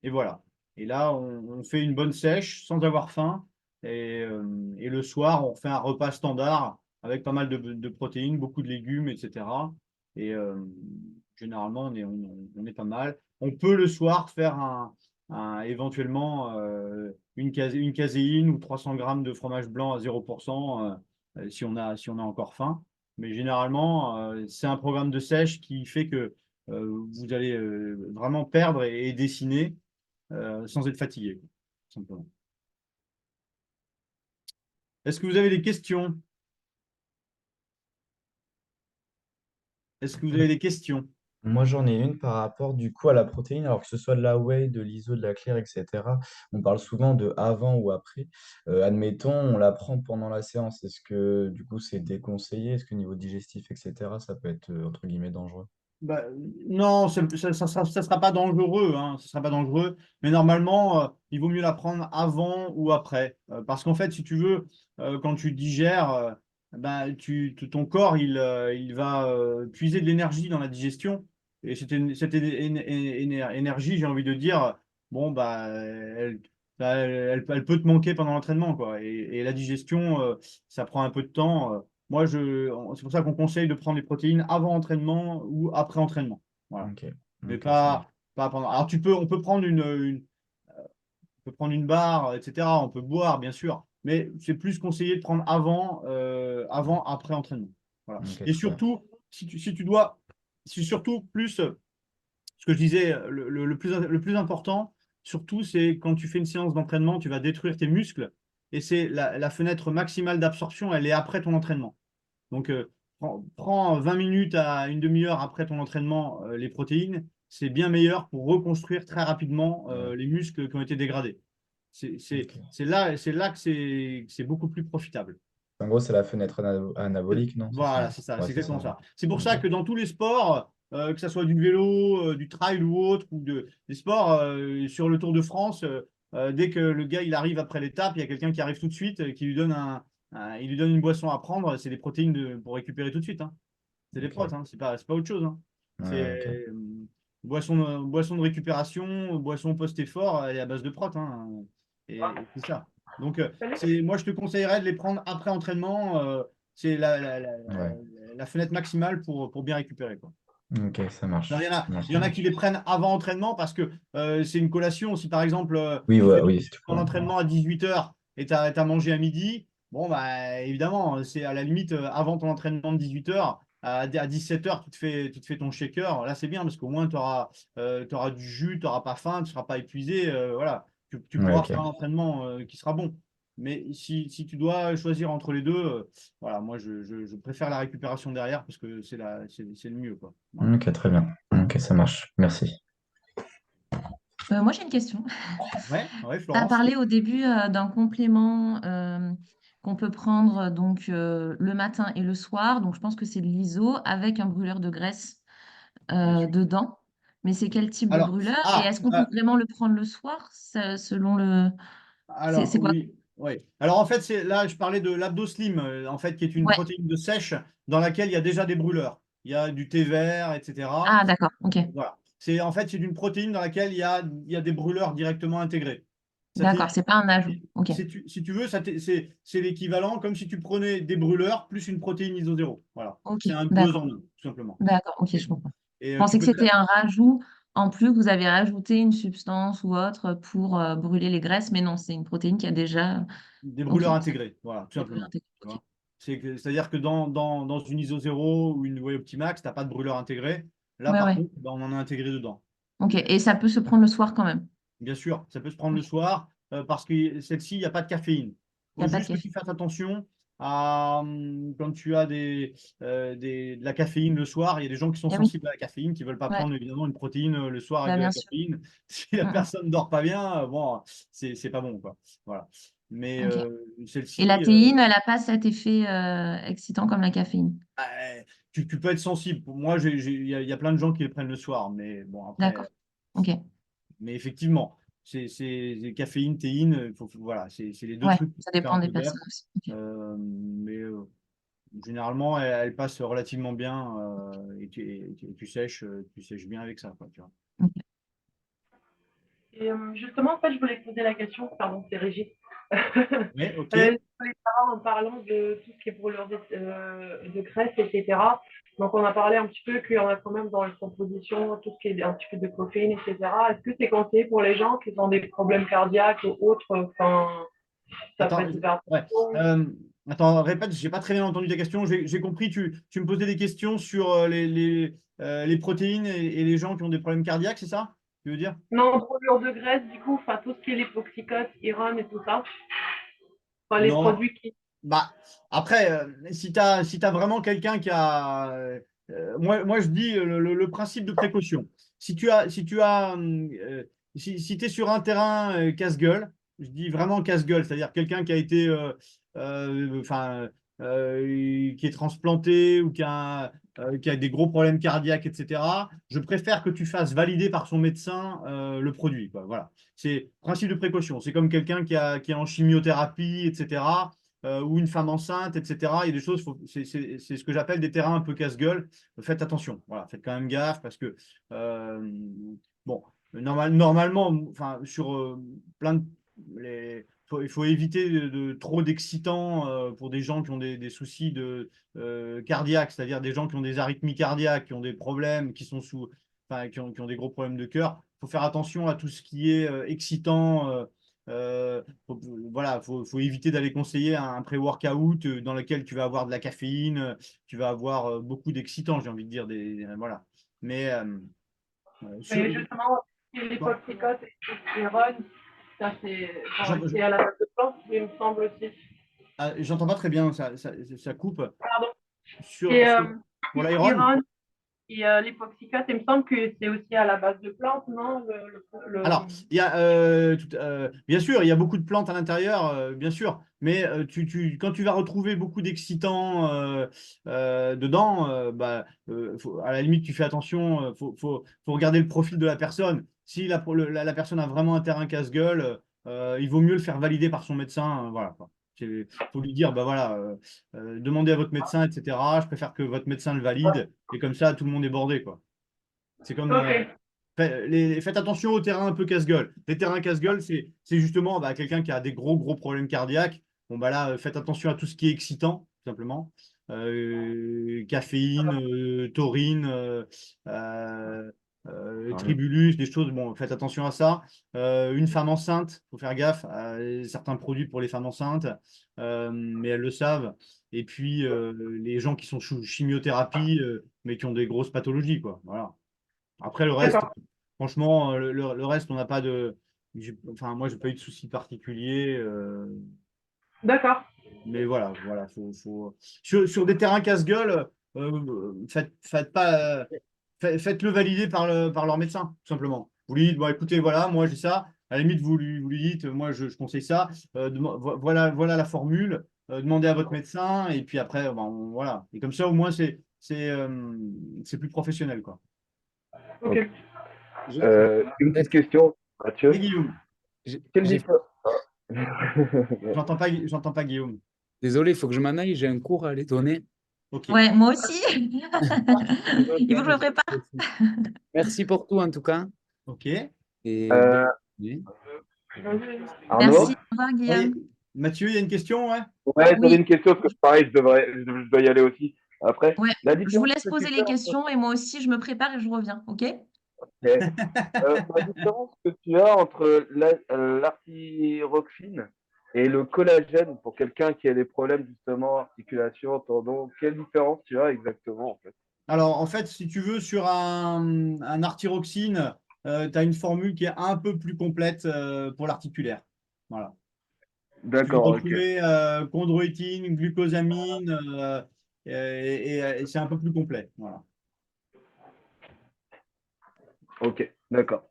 Et voilà. Et là, on fait une bonne sèche sans avoir faim. Et le soir, on fait un repas standard avec pas mal de protéines, beaucoup de légumes, etc. Et généralement, on est pas mal. On peut le soir faire éventuellement une caséine ou 300 grammes de fromage blanc à 0% si on a encore faim. Mais généralement, c'est un programme de sèche qui fait que vous allez vraiment perdre et dessiner sans être fatigué, simplement. Est-ce que vous avez des questions? Est-ce que vous avez des questions? Moi, j'en ai une par rapport du coup à la protéine, alors que ce soit de la whey, de l'iso, de la clear, etc. On parle souvent de avant ou après. Admettons, on la prend pendant la séance. Est-ce que du coup c'est déconseillé? Est-ce que niveau digestif, etc., ça peut être entre guillemets dangereux? Non, ça sera pas dangereux, hein, ça sera pas dangereux, mais normalement, il vaut mieux la prendre avant ou après. Parce qu'en fait, si tu veux, quand tu digères, ton corps, il va puiser de l'énergie dans la digestion. Et cette énergie, j'ai envie de dire, elle peut te manquer pendant l'entraînement, quoi. Et la digestion, ça prend un peu de temps. C'est pour ça qu'on conseille de prendre les protéines avant entraînement ou après entraînement. Voilà. Ok, Mais ok, ça marche. pas pendant. Alors, on peut prendre on peut prendre une barre, etc. On peut boire, bien sûr. Mais c'est plus conseillé de prendre après entraînement. Voilà. Ok, Et très bien. surtout, si tu dois, c'est surtout plus, ce que je disais, le plus important, surtout, c'est quand tu fais une séance d'entraînement, tu vas détruire tes muscles. Et c'est la fenêtre maximale d'absorption, elle est après ton entraînement. Donc, prends 20 minutes à une demi-heure après ton entraînement, les protéines, c'est bien meilleur pour reconstruire très rapidement Ouais, les muscles qui ont été dégradés. ok. C'est là que c'est beaucoup plus profitable. En gros, c'est la fenêtre anabolique, non? C'est ça? Voilà, c'est ça, Ouais, c'est c'est ça. exactement ça. C'est pour Ok. ça que dans tous les sports, que ce soit du vélo, du trail ou autre, ou des sports sur le Tour de France, dès que le gars il arrive après l'étape, il y a quelqu'un qui arrive tout de suite, qui lui donne il lui donne une boisson à prendre, c'est des protéines pour récupérer tout de suite, hein. C'est des protes, Ok. hein. C'est pas autre chose, hein. Ouais, ok. C'est boisson de récupération, boisson post-effort, et à base de protes, hein. Et c'est ça. Donc, moi, je te conseillerais de les prendre après entraînement. C'est Ouais. la fenêtre maximale pour bien récupérer, quoi. Ok, ça Alors, marche. Ça marche, il y ça en a qui marche. les prennent avant entraînement parce que c'est une collation. Si par exemple, Oui, tu ouais, fais oui, c'est ton quoi? Ouais. entraînement à 18h et tu as mangé à midi, bon, bah, évidemment, c'est à la limite avant ton entraînement de 18 h, à 17 h, tu te fais ton shaker. Là, c'est bien parce qu'au moins, tu auras du jus, tu n'auras pas faim, tu ne seras pas épuisé. Voilà, tu Ouais, pourras ok. faire un entraînement qui sera bon. Mais si tu dois choisir entre les deux, voilà, moi, je préfère la récupération derrière parce que c'est le mieux, quoi. Voilà. Ok, très bien. Ok, ça marche. Merci. Moi, j'ai une question. Ouais, ouais, Tu as Florence. parlé au début d'un complément qu'on peut prendre donc le matin et le soir. Donc, je pense que c'est de l'ISO avec un brûleur de graisse Bien sûr. dedans. Mais c'est quel type de Alors, brûleur? Et est-ce qu'on peut vraiment le prendre le soir selon le... alors C'est quoi? oui, oui. Alors en fait, là, je parlais de l'Abdoslim, en fait, qui est une Ouais. protéine de sèche dans laquelle il y a déjà des brûleurs. Il y a du thé vert, etc. Ah, d'accord. OK. Voilà. C'est une protéine dans laquelle il y a des brûleurs directement intégrés. Ça D'accord. C'est pas un ajout. OK. si tu veux, c'est l'équivalent comme si tu prenais des brûleurs plus une protéine iso 0. Voilà. OK. C'est un 2 D'accord. en 1, tout simplement. D'accord. OK, Et, je comprends. et, Je tu pensais que peux très, c'était un rajout en plus, que vous avez rajouté une substance ou autre pour brûler les graisses, mais non, c'est une protéine qui a déjà. des OK. brûleurs intégrés, voilà, tout Des brûlures simplement. intégrées. Tu OK. vois. C'est-à-dire que dans une ISO 0 ou une Whey Optimax, tu n'as pas de brûleur intégré. Là, Ouais, par ouais. contre, ben, on en a intégré dedans. OK. Et ça peut se prendre le soir quand même. Bien sûr, ça peut se prendre le OK. soir parce que celle-ci, il n'y a pas de caféine. Il n'y Il a faut pas de juste que café. tu fasses attention à quand tu as de la caféine le soir. Il y a des gens qui sont Eh oui. sensibles à la caféine, qui ne veulent pas Ouais. prendre évidemment une protéine le soir avec Bah, de la bien sûr. caféine. Si la Mm, mm. personne ne dort pas bien, bon, c'est pas bon, quoi. Voilà. Mais OK. Et la celle-ci, théine, elle n'a pas cet effet excitant comme la caféine. tu peux être sensible. Pour moi, il y a plein de gens qui les prennent le soir, mais bon, après, D'accord. OK. mais effectivement, c'est caféine, théine, voilà, c'est les deux Ouais, trucs, il ça faut faire dépend un des peu gaffe. personnes aussi. OK. Mais généralement, elle passe relativement bien tu sèches bien avec ça, quoi, tu vois. OK. Et justement, en fait, je voulais poser la question, pardon, c'est Régis. Mais ok. Je voulais savoir en parlant de tout ce qui est brûlure de graisse, etc. Donc, on a parlé un petit peu qu'il y en a quand même dans les compositions, tout ce qui est un petit peu de caféine, etc. Est-ce que c'est conseillé pour les gens qui ont des problèmes cardiaques ou autres? Enfin, ça peut Attends, être hyper ouais. important. Attends, répète, j'ai pas très bien entendu ta question. J'ai compris, tu me posais des questions sur les protéines et les gens qui ont des problèmes cardiaques, c'est ça? Tu veux dire? Non, brûlure de graisse, du coup, enfin, tout ce qui est l'époxycote, iron et tout ça. Enfin, les Non. produits qui. Bah, après, si t'as vraiment quelqu'un qui a. Moi, je dis le principe de précaution. Si tu es sur un terrain casse-gueule, je dis vraiment casse-gueule, c'est-à-dire quelqu'un qui a été. Enfin, qui est transplanté ou qui a des gros problèmes cardiaques, etc. Je préfère que tu fasses valider par son médecin le produit, quoi. Voilà. C'est principe de précaution. C'est comme quelqu'un qui est en chimiothérapie, etc. Ou une femme enceinte, etc. Il y a des choses, c'est ce que j'appelle des terrains un peu casse-gueule. Faites attention, voilà, faites quand même gaffe parce que, bon, normalement, enfin, sur plein de. Il faut éviter trop d'excitants pour des gens qui ont des soucis cardiaques, c'est-à-dire des gens qui ont des arythmies cardiaques, qui ont des problèmes, enfin, qui ont des gros problèmes de cœur. Il faut faire attention à tout ce qui est excitant. Voilà, faut éviter d'aller conseiller un pré-workout dans lequel tu vas avoir de la caféine, tu vas avoir beaucoup d'excitants, j'ai envie de dire. Voilà. Mais Mais justement, l'époxycote et l'iron, ça c'est à la base de plantes, il me semble aussi. j'entends pas très bien, ça coupe. Pardon. Sur, Et sur, pour l'iron. l'iron et l'époxycote, il me semble que c'est aussi à la base de plantes, non? Alors, il y a, bien sûr, il y a beaucoup de plantes à l'intérieur, bien sûr, mais quand tu vas retrouver beaucoup d'excitants dedans, à la limite, tu fais attention, faut regarder le profil de la personne. Si la personne a vraiment un terrain casse-gueule, il vaut mieux le faire valider par son médecin. Voilà, quoi. Faut lui dire, bah voilà, demandez à votre médecin, etc. Je préfère que votre médecin le valide, et comme ça, tout le monde est bordé, quoi. C'est comme. Ok. Faites attention aux terrains un peu casse-gueule. Les terrains casse-gueule, c'est justement quelqu'un qui a des gros problèmes cardiaques. Bon, bah là, faites attention à tout ce qui est excitant, tout simplement. Caféine, taurine, Tribulus, des choses, bon, faites attention à ça. Une femme enceinte, il faut faire gaffe à certains produits pour les femmes enceintes, mais elles le savent. Et puis, les gens qui sont sous chimiothérapie, mais qui ont des grosses pathologies, quoi. Voilà. Après, le reste, D'accord. franchement, le reste, on n'a pas de. Enfin, moi, j'ai pas eu de soucis particuliers. D'accord. Mais voilà, Sur des terrains casse-gueule, faites pas, faites-le valider par leur médecin, tout simplement. Vous lui dites, bon, écoutez, voilà, moi j'ai ça. À la limite, vous lui dites, moi je conseille ça. Voilà la formule. Demandez à votre médecin. Et puis après, voilà. Et comme ça, au moins, c'est plus professionnel, quoi. Ok. Une petite question, Mathieu. Et Guillaume, Quelle différence? j'entends pas Guillaume. Désolé, il faut que je m'en aille, j'ai un cours à aller donner. Ok. Ouais, moi aussi. Il faut que je me prépare. Merci pour tout en tout cas. Ok. Et Euh, bonne journée. Arnaud? Merci. Au revoir, Oui. Guillaume. Mathieu, il y a une question, ouais? Ouais, j'avais Oui, une question, parce que pareil, je dois y aller aussi après. ouais. La Je vous différence laisse que tu poser fais les entre... questions et moi aussi, je me prépare et je reviens. OK? La différence que tu as entre l'arthyroxine et le collagène pour quelqu'un qui a des problèmes justement articulation, tendons, quelle différence tu as exactement en fait? Alors, en fait, si tu veux, sur un arthyroxine, tu as une formule qui est un peu plus complète pour l'articulaire. Voilà. Tu vas D'accord, ok. retrouver chondroïtine, glucosamine, et c'est un peu plus complet. Voilà. Ok, d'accord.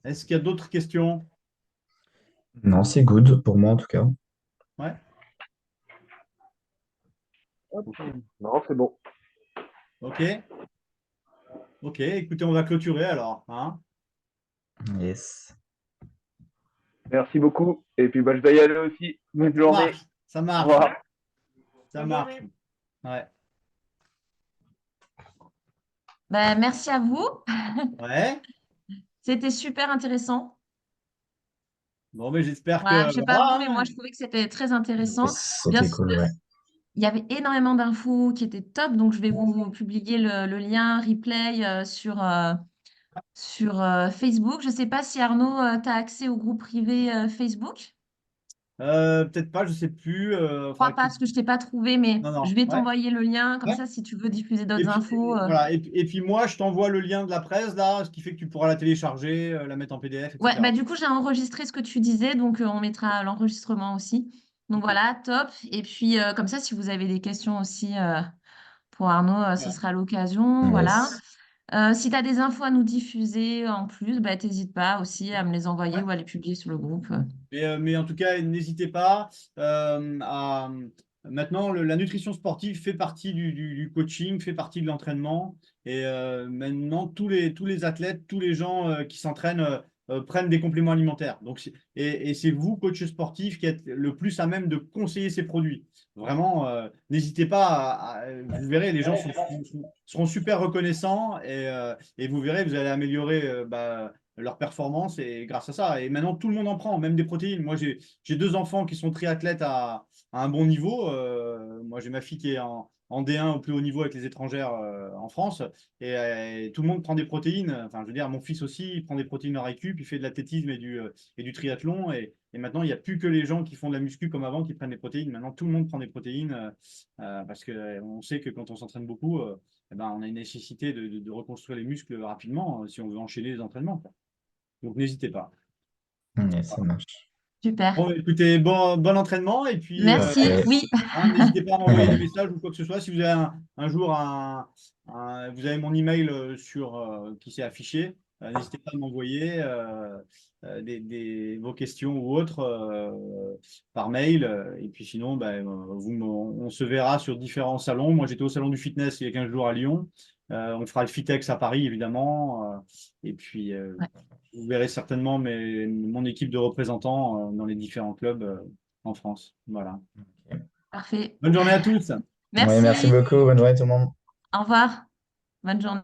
Est-ce qu'il y a d'autres questions? Non, c'est good pour moi en tout cas. Ouais. Non, c'est bon. Ok. Ok. Écoutez, on va clôturer alors, hein. Yes. Merci beaucoup. Et puis bah, je dois y aller aussi. Bonne Ça journée. marche. Ça Au marche. revoir. Ça Bonne marche. journée. Ouais. Ben, merci à vous. Ouais. C'était super intéressant. Bon, mais j'espère Voilà, que je sais pas vous, voilà, mais hein. moi, je trouvais que c'était très intéressant. Yes, Bien c'était sûr, cool, ouais. il y avait énormément d'infos qui étaient top, donc je vais vous publier le lien replay sur Facebook. Je ne sais pas si Arnaud, tu as accès au groupe privé Facebook. Peut-être pas, je sais plus. Je crois pas parce que je t'ai pas trouvé, mais Non, je non. vais Ouais. t'envoyer le lien. Comme Ouais. ça, si tu veux diffuser Et d'autres puis, infos. voilà. Et puis moi, je t'envoie le lien de la presse, là, ce qui fait que tu pourras la télécharger, la mettre en PDF, Ouais, etc. bah du coup, j'ai enregistré ce que tu disais, donc on mettra l'enregistrement aussi. Donc Ok. voilà, top. Et puis comme ça, si vous avez des questions aussi pour Arnaud, ce Ouais. sera l'occasion. Voilà. Yes. Si tu as des infos à nous diffuser en plus, bah, t'hésites pas aussi à me les envoyer Ouais. ou à les publier sur le groupe. Mais en tout cas, n'hésitez pas à. Maintenant, la nutrition sportive fait partie du coaching, fait partie de l'entraînement. Et maintenant, tous les athlètes, tous les gens qui s'entraînent prennent des compléments alimentaires. Donc, et c'est vous, coach sportif, qui êtes le plus à même de conseiller ces produits. Vraiment, n'hésitez pas vous verrez, les gens seront super reconnaissants et vous verrez, vous allez améliorer leur performance et grâce à ça. Et maintenant, tout le monde en prend, même des protéines. Moi, j'ai deux enfants qui sont triathlètes à un bon niveau. Moi, j'ai ma fille qui est en D1 au plus haut niveau avec les étrangères en France. Et tout le monde prend des protéines. Enfin, je veux dire, mon fils aussi, il prend des protéines en récup, il fait de l'athlétisme et du triathlon. Et maintenant, il n'y a plus que les gens qui font de la muscu comme avant qui prennent des protéines. Maintenant, tout le monde prend des protéines parce qu'on sait que quand on s'entraîne beaucoup, eh ben, on a une nécessité de reconstruire les muscles rapidement si on veut enchaîner les entraînements, quoi. Donc, n'hésitez pas. Yes, ça marche. Super. Bon, écoutez, bon entraînement. Et puis, Merci. Parfait. Oui. n'hésitez pas à m'envoyer des messages ou quoi que ce soit. Si vous avez un jour, vous avez mon email qui s'est affiché. N'hésitez pas à m'envoyer vos questions ou autres par mail. Et puis sinon, on se verra sur différents salons. Moi, j'étais au salon du fitness il y a 15 jours à Lyon. On fera le Fitex à Paris, évidemment. Et puis, Ouais. vous verrez certainement mon équipe de représentants dans les différents clubs en France. Voilà. Parfait. Bonne journée à tous. Ouais, merci Merci. beaucoup. Bonne journée tout le monde. Au revoir. Bonne journée.